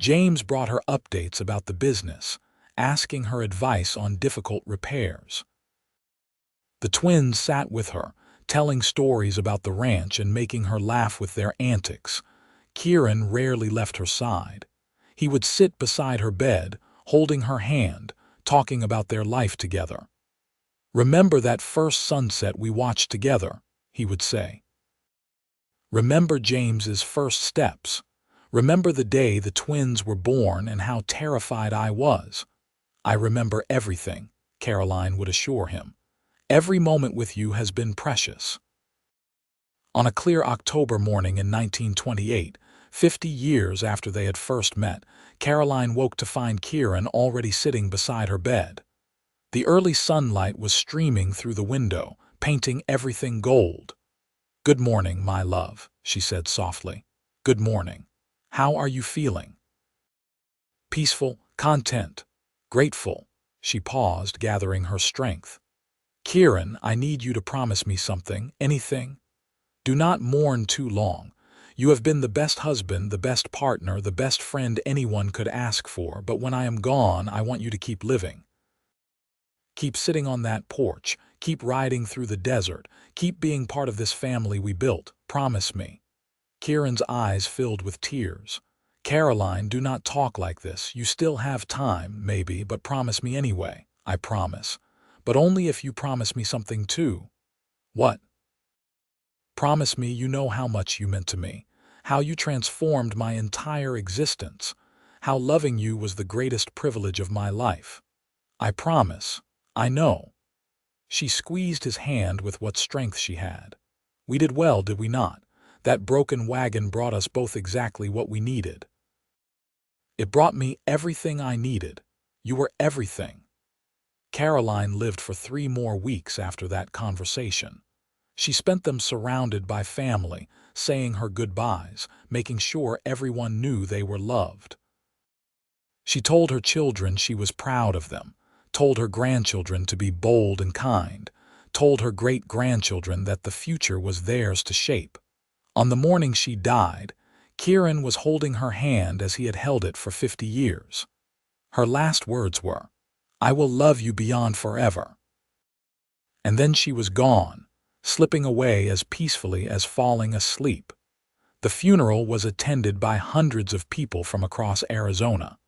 Speaker 1: James brought her updates about the business, asking her advice on difficult repairs. The twins sat with her, telling stories about the ranch and making her laugh with their antics. Kieran rarely left her side. He would sit beside her bed, holding her hand, talking about their life together. "Remember that first sunset we watched together," he would say. "Remember James's first steps. Remember the day the twins were born and how terrified I was." "I remember everything," Caroline would assure him. "Every moment with you has been precious." On a clear October morning in 1928, 50 years after they had first met, Caroline woke to find Kieran already sitting beside her bed. The early sunlight was streaming through the window, painting everything gold. "Good morning, my love," she said softly. "Good morning. How are you feeling?" "Peaceful, content, grateful." She paused, gathering her strength. "Kieran, I need you to promise me something, anything. Do not mourn too long. You have been the best husband, the best partner, the best friend anyone could ask for, but when I am gone, I want you to keep living. Keep sitting on that porch, keep riding through the desert, keep being part of this family we built. Promise me." Kieran's eyes filled with tears. "Caroline, do not talk like this. You still have time, maybe, but promise me anyway." "I promise. But only if you promise me something too." "What?" "Promise me you know how much you meant to me, how you transformed my entire existence, how loving you was the greatest privilege of my life." "I promise. I know." She squeezed his hand with what strength she had. "We did well, did we not? That broken wagon brought us both exactly what we needed." "It brought me everything I needed. You were everything." Caroline lived for 3 more weeks after that conversation. She spent them surrounded by family, saying her goodbyes, making sure everyone knew they were loved. She told her children she was proud of them, told her grandchildren to be bold and kind, told her great-grandchildren that the future was theirs to shape. On the morning she died, Kieran was holding her hand as he had held it for 50 years. Her last words were, "I will love you beyond forever." And then she was gone, slipping away as peacefully as falling asleep. The funeral was attended by hundreds of people from across Arizona.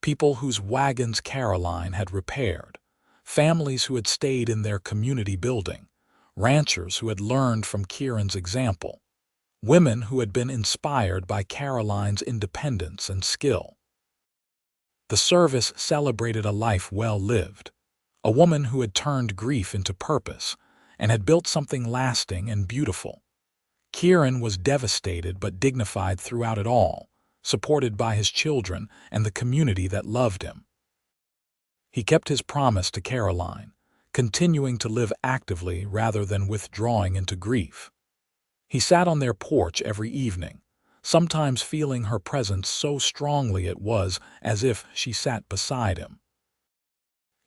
Speaker 1: People whose wagons Caroline had repaired, families who had stayed in their community building, ranchers who had learned from Kieran's example, women who had been inspired by Caroline's independence and skill. The service celebrated a life well lived, a woman who had turned grief into purpose and had built something lasting and beautiful. Kieran was devastated but dignified throughout it all, supported by his children and the community that loved him. He kept his promise to Caroline, continuing to live actively rather than withdrawing into grief. He sat on their porch every evening, sometimes feeling her presence so strongly it was as if she sat beside him.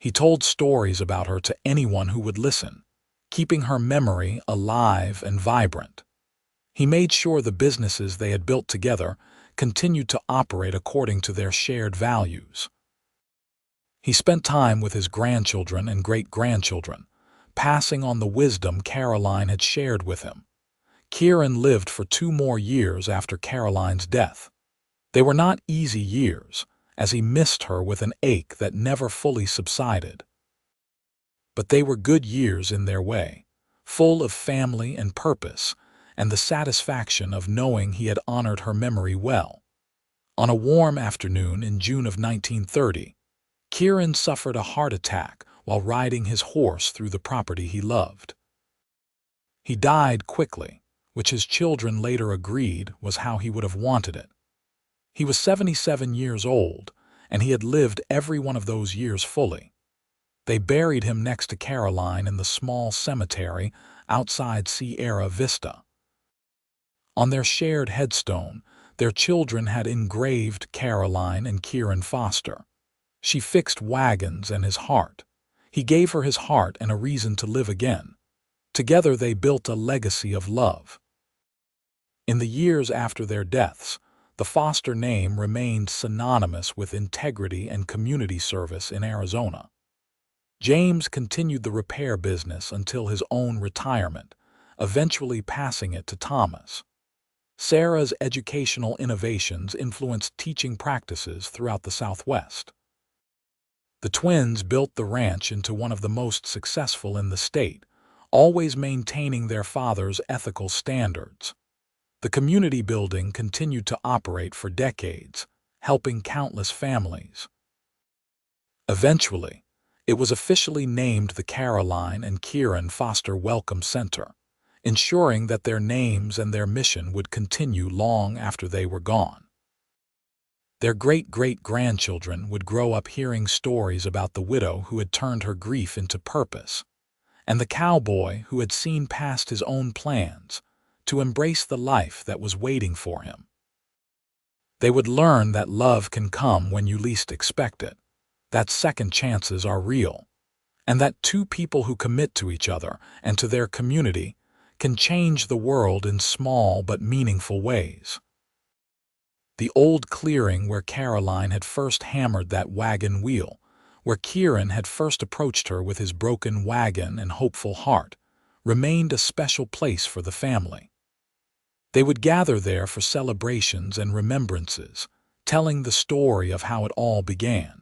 Speaker 1: He told stories about her to anyone who would listen, keeping her memory alive and vibrant. He made sure the businesses they had built together continued to operate according to their shared values. He spent time with his grandchildren and great-grandchildren, passing on the wisdom Caroline had shared with him. Kieran lived for 2 more years after Caroline's death. They were not easy years, as he missed her with an ache that never fully subsided. But they were good years in their way, full of family and purpose, and the satisfaction of knowing he had honored her memory well. On a warm afternoon in June of 1930, Kieran suffered a heart attack while riding his horse through the property he loved. He died quickly, which his children later agreed was how he would have wanted it. He was 77 years old, and he had lived every one of those years fully. They buried him next to Caroline in the small cemetery outside Sierra Vista. On their shared headstone, their children had engraved Caroline and Kieran Foster. She fixed Wagons and his heart. He gave her his heart and a reason to live again. Together they built a legacy of love. In the years after their deaths, the Foster name remained synonymous with integrity and community service in Arizona. James continued the repair business until his own retirement, eventually passing it to Thomas. Sarah's educational innovations influenced teaching practices throughout the Southwest. The twins built the ranch into one of the most successful in the state, always maintaining their father's ethical standards. The community building continued to operate for decades, helping countless families. Eventually, it was officially named the Caroline and Kieran Foster Welcome Center, ensuring that their names and their mission would continue long after they were gone. Their great-great-grandchildren would grow up hearing stories about the widow who had turned her grief into purpose, and the cowboy who had seen past his own plans to embrace the life that was waiting for him. They would learn that love can come when you least expect it, that second chances are real, and that two people who commit to each other and to their community can change the world in small but meaningful ways. The old clearing where Caroline had first hammered that wagon wheel, where Kieran had first approached her with his broken wagon and hopeful heart, remained a special place for the family. They would gather there for celebrations and remembrances, telling the story of how it all began.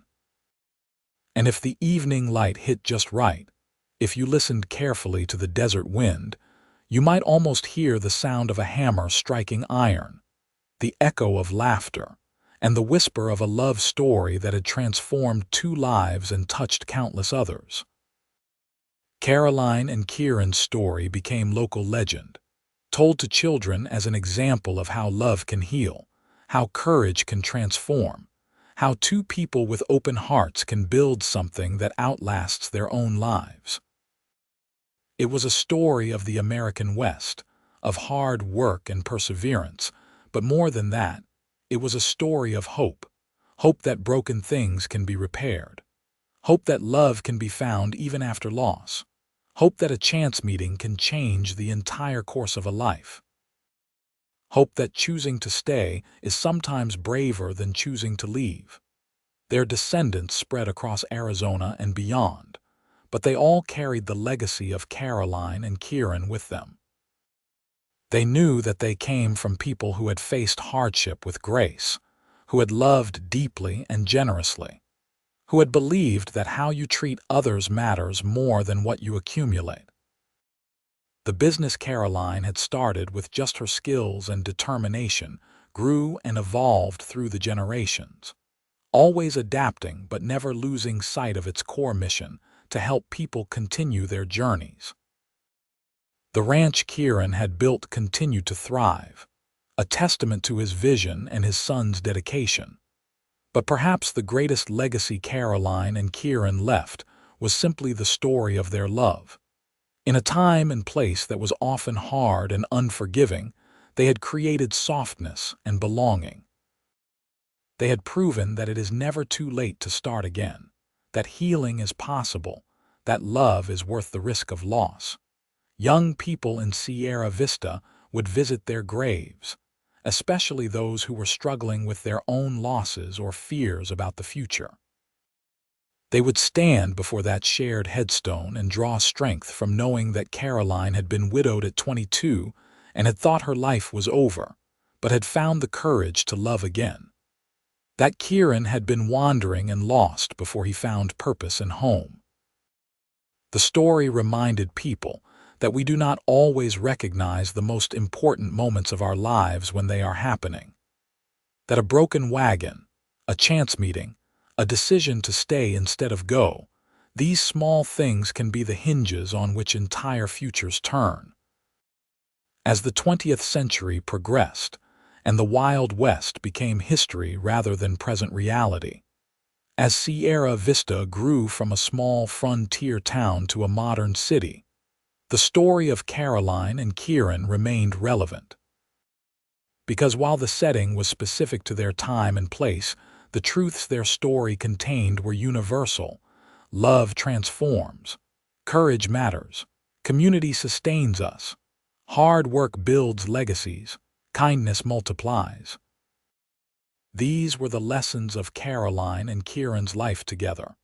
Speaker 1: And if the evening light hit just right, if you listened carefully to the desert wind, you might almost hear the sound of a hammer striking iron, the echo of laughter, and the whisper of a love story that had transformed two lives and touched countless others. Caroline and Kieran's story became local legend, told to children as an example of how love can heal, how courage can transform, how two people with open hearts can build something that outlasts their own lives. It was a story of the American West, of hard work and perseverance, but more than that, it was a story of hope, hope that broken things can be repaired, hope that love can be found even after loss, hope that a chance meeting can change the entire course of a life, hope that choosing to stay is sometimes braver than choosing to leave. Their descendants spread across Arizona and beyond, but they all carried the legacy of Caroline and Kieran with them. They knew that they came from people who had faced hardship with grace, who had loved deeply and generously, who had believed that how you treat others matters more than what you accumulate. The business Caroline had started with just her skills and determination grew and evolved through the generations, always adapting but never losing sight of its core mission to help people continue their journeys. The ranch Kieran had built continued to thrive, a testament to his vision and his son's dedication. But perhaps the greatest legacy Caroline and Kieran left was simply the story of their love. In a time and place that was often hard and unforgiving, they had created softness and belonging. They had proven that it is never too late to start again, that healing is possible, that love is worth the risk of loss. Young people in Sierra Vista would visit their graves, especially those who were struggling with their own losses or fears about the future. They would stand before that shared headstone and draw strength from knowing that Caroline had been widowed at 22 and had thought her life was over, but had found the courage to love again. That Kieran had been wandering and lost before he found purpose and home. The story reminded people that we do not always recognize the most important moments of our lives when they are happening. That a broken wagon, a chance meeting, a decision to stay instead of go, these small things can be the hinges on which entire futures turn. As the 20th century progressed, and the Wild West became history rather than present reality, as Sierra Vista grew from a small frontier town to a modern city, the story of Caroline and Kieran remained relevant. Because while the setting was specific to their time and place, the truths their story contained were universal. Love transforms. Courage matters. Community sustains us. Hard work builds legacies. Kindness multiplies. These were the lessons of Caroline and Kieran's life together,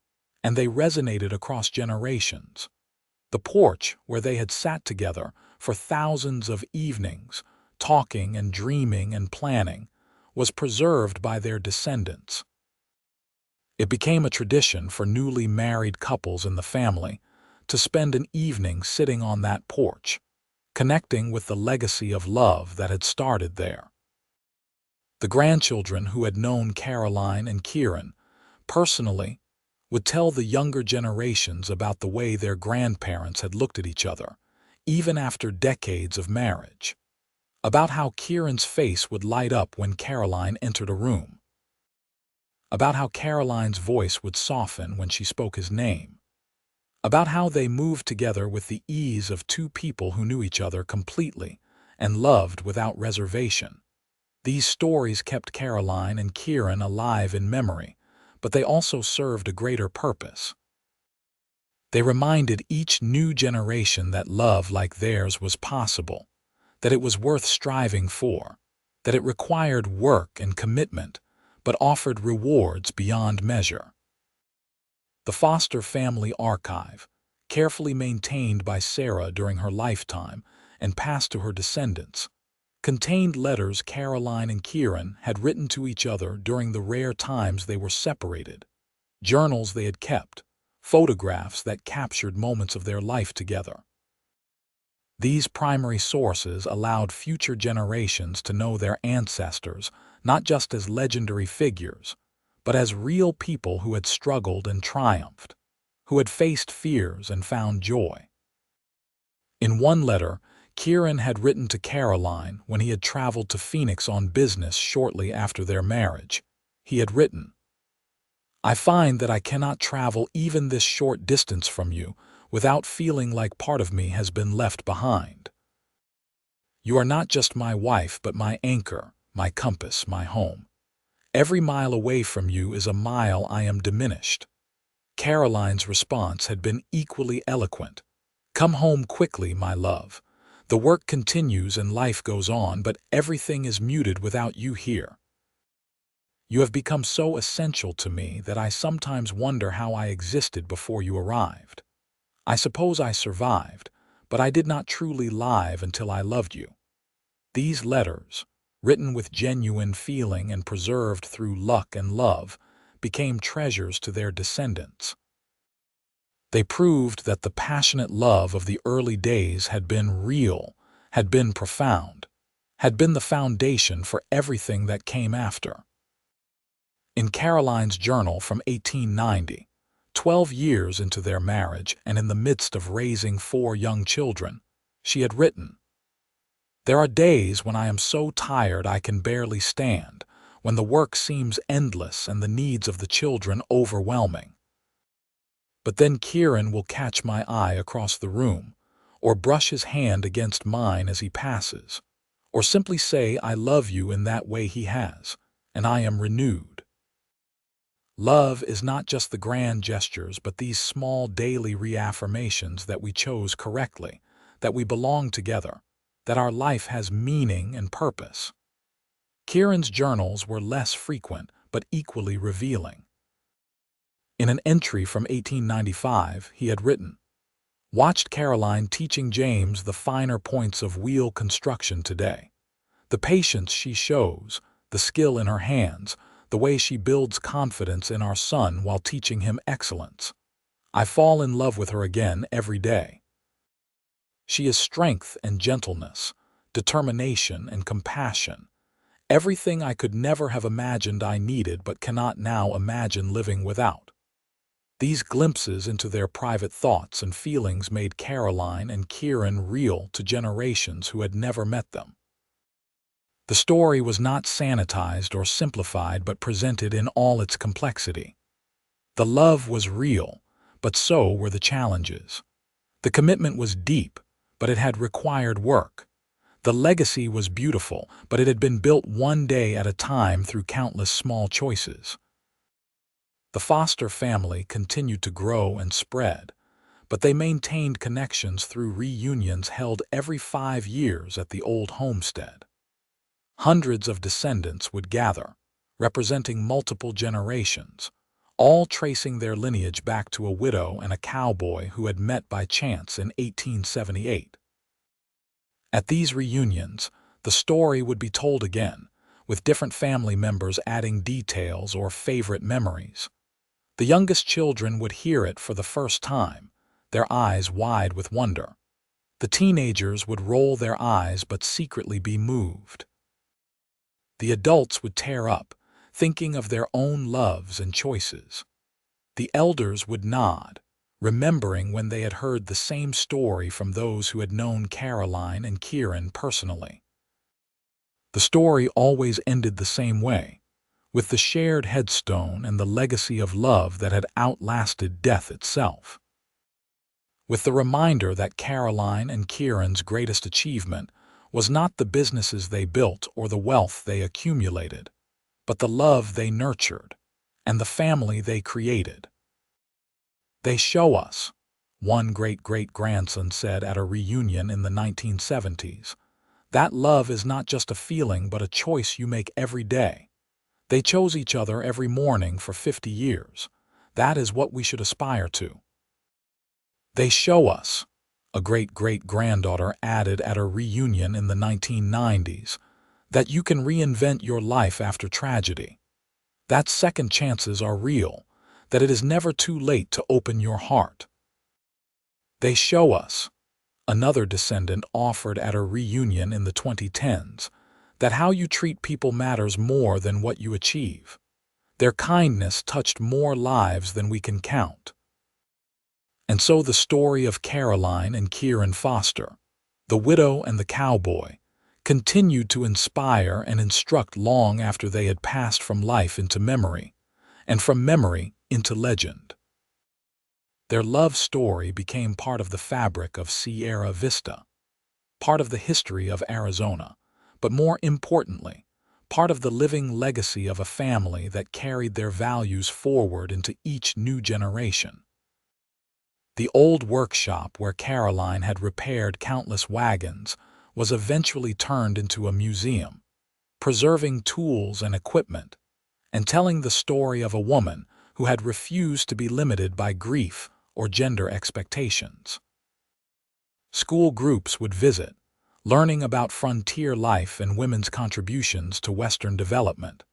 Speaker 1: and they resonated across generations. The porch, where they had sat together for thousands of evenings, talking and dreaming and planning, was preserved by their descendants. It became a tradition for newly married couples in the family to spend an evening sitting on that porch, connecting with the legacy of love that had started there. The grandchildren who had known Caroline and Kieran personally would tell the younger generations about the way their grandparents had looked at each other, even after decades of marriage, about how Kieran's face would light up when Caroline entered a room, about how Caroline's voice would soften when she spoke his name, about how they moved together with the ease of two people who knew each other completely and loved without reservation. These stories kept Caroline and Kieran alive in memory, but they also served a greater purpose. They reminded each new generation that love like theirs was possible, that it was worth striving for, that it required work and commitment, but offered rewards beyond measure. The Foster family archive, carefully maintained by Sarah during her lifetime and passed to her descendants, contained letters Caroline and Kieran had written to each other during the rare times they were separated, journals they had kept, photographs that captured moments of their life together. These primary sources allowed future generations to know their ancestors not just as legendary figures, but as real people who had struggled and triumphed, who had faced fears and found joy. In one letter, Kieran had written to Caroline when he had traveled to Phoenix on business shortly after their marriage. He had written, "I find that I cannot travel even this short distance from you without feeling like part of me has been left behind. You are not just my wife, but my anchor, my compass, my home. Every mile away from you is a mile I am diminished." Caroline's response had been equally eloquent. "Come home quickly, my love. The work continues and life goes on, but everything is muted without you here. You have become so essential to me that I sometimes wonder how I existed before you arrived. I suppose I survived, but I did not truly live until I loved you." These letters, written with genuine feeling and preserved through luck and love, became treasures to their descendants. They proved that the passionate love of the early days had been real, had been profound, had been the foundation for everything that came after. In Caroline's journal from 1890, 12 years into their marriage and in the midst of raising 4 young children, she had written, "There are days when I am so tired I can barely stand, when the work seems endless and the needs of the children overwhelming. But then Kieran will catch my eye across the room, or brush his hand against mine as he passes, or simply say, 'I love you' in that way he has, and I am renewed." Love is not just the grand gestures, but these small daily reaffirmations that we chose correctly, that we belong together, that our life has meaning and purpose. Kieran's journals were less frequent, but equally revealing. In an entry from 1895, he had written, "Watched Caroline teaching James the finer points of wheel construction today. The patience she shows, the skill in her hands, the way she builds confidence in our son while teaching him excellence. I fall in love with her again every day. She is strength and gentleness, determination and compassion, everything I could never have imagined I needed but cannot now imagine living without." These glimpses into their private thoughts and feelings made Caroline and Kieran real to generations who had never met them. The story was not sanitized or simplified but presented in all its complexity. The love was real, but so were the challenges. The commitment was deep, but it had required work. The legacy was beautiful, but it had been built one day at a time through countless small choices. The Foster family continued to grow and spread, but they maintained connections through reunions held every 5 years at the old homestead. Hundreds of descendants would gather, representing multiple generations, all tracing their lineage back to a widow and a cowboy who had met by chance in 1878. At these reunions, the story would be told again, with different family members adding details or favorite memories. The youngest children would hear it for the first time, their eyes wide with wonder. The teenagers would roll their eyes but secretly be moved. The adults would tear up, thinking of their own loves and choices. The elders would nod, remembering when they had heard the same story from those who had known Caroline and Kieran personally. The story always ended the same way, with the shared headstone and the legacy of love that had outlasted death itself. With the reminder that Caroline and Kieran's greatest achievement was not the businesses they built or the wealth they accumulated, but the love they nurtured and the family they created. They show us, one great-great-grandson said at a reunion in the 1970s, that love is not just a feeling but a choice you make every day. They chose each other every morning for 50 years. That is what we should aspire to. They show us, a great-great-granddaughter added at a reunion in the 1990s, that you can reinvent your life after tragedy, that second chances are real, that it is never too late to open your heart. They show us, another descendant offered at a reunion in the 2010s, that how you treat people matters more than what you achieve. Their kindness touched more lives than we can count. And so the story of Caroline and Kieran Foster, the widow and the cowboy, continued to inspire and instruct long after they had passed from life into memory, and from memory into legend. Their love story became part of the fabric of Sierra Vista, part of the history of Arizona, but more importantly, part of the living legacy of a family that carried their values forward into each new generation. The old workshop where Caroline had repaired countless wagons was eventually turned into a museum, preserving tools and equipment, and telling the story of a woman who had refused to be limited by grief or gender expectations. School groups would visit, learning about frontier life and women's contributions to Western development.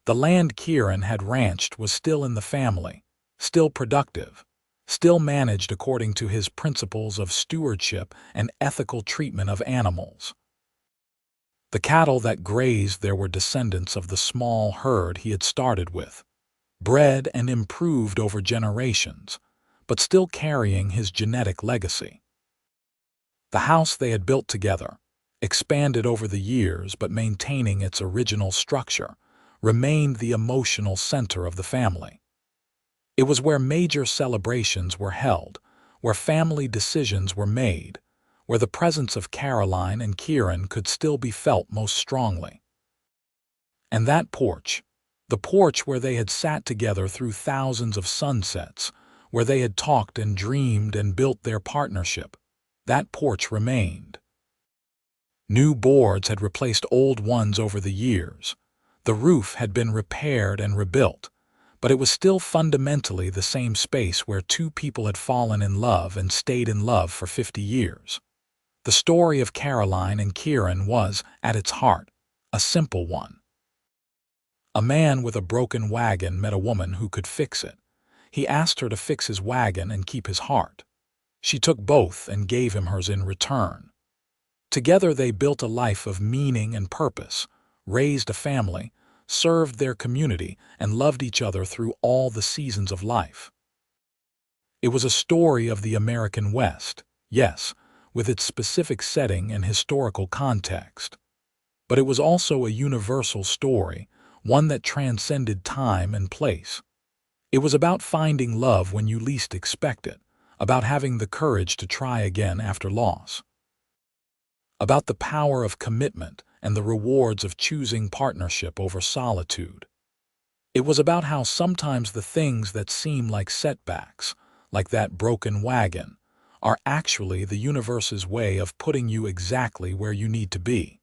Speaker 1: The land Kieran had ranched was still in the family, still productive, still managed according to his principles of stewardship and ethical treatment of animals. The cattle that grazed there were descendants of the small herd he had started with, bred and improved over generations, but still carrying his genetic legacy. The house they had built together, expanded over the years but maintaining its original structure, remained the emotional center of the family. It was where major celebrations were held, where family decisions were made, where the presence of Caroline and Kieran could still be felt most strongly. And that porch, the porch where they had sat together through thousands of sunsets, where they had talked and dreamed and built their partnership, that porch remained. New boards had replaced old ones over the years. The roof had been repaired and rebuilt, but it was still fundamentally the same space where two people had fallen in love and stayed in love for 50 years. The story of Caroline and Kieran was, at its heart, a simple one. A man with a broken wagon met a woman who could fix it. He asked her to fix his wagon and keep his heart. She took both and gave him hers in return. Together they built a life of meaning and purpose, raised a family, served their community, and loved each other through all the seasons of life. It was a story of the American West, yes, with its specific setting and historical context. But it was also a universal story, one that transcended time and place. It was about finding love when you least expect it, about having the courage to try again after loss, about the power of commitment and the rewards of choosing partnership over solitude. It was about how sometimes the things that seem like setbacks, like that broken wagon, are actually the universe's way of putting you exactly where you need to be.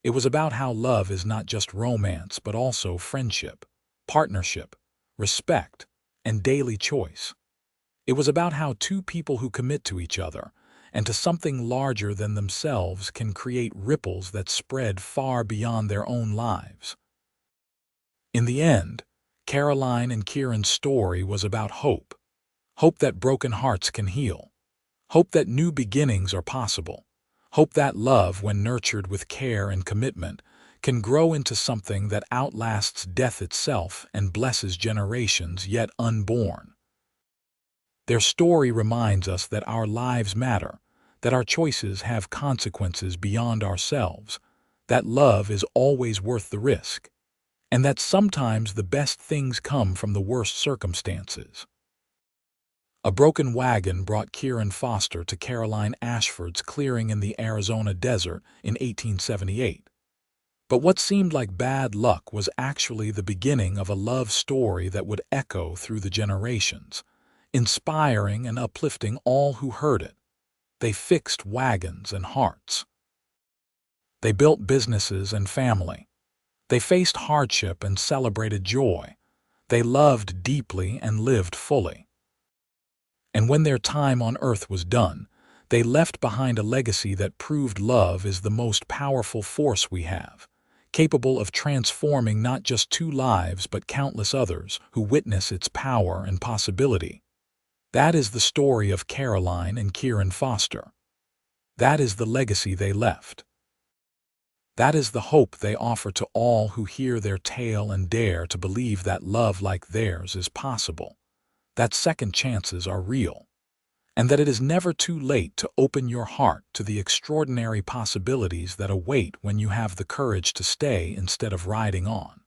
Speaker 1: It was about how love is not just romance but also friendship, partnership, respect, and daily choice. It was about how two people who commit to each other and to something larger than themselves can create ripples that spread far beyond their own lives. In the end, Caroline and Kieran's story was about hope. Hope that broken hearts can heal. Hope that new beginnings are possible. Hope that love, when nurtured with care and commitment, can grow into something that outlasts death itself and blesses generations yet unborn. Their story reminds us that our lives matter, that our choices have consequences beyond ourselves, that love is always worth the risk, and that sometimes the best things come from the worst circumstances. A broken wagon brought Kieran Foster to Caroline Ashford's clearing in the Arizona desert in 1878. But what seemed like bad luck was actually the beginning of a love story that would echo through the generations, inspiring and uplifting all who heard it. They fixed wagons and hearts. They built businesses and family. They faced hardship and celebrated joy. They loved deeply and lived fully. And when their time on earth was done, they left behind a legacy that proved love is the most powerful force we have, capable of transforming not just two lives but countless others who witness its power and possibility. That is the story of Caroline and Kieran Foster. That is the legacy they left. That is the hope they offer to all who hear their tale and dare to believe that love like theirs is possible, that second chances are real, and that it is never too late to open your heart to the extraordinary possibilities that await when you have the courage to stay instead of riding on.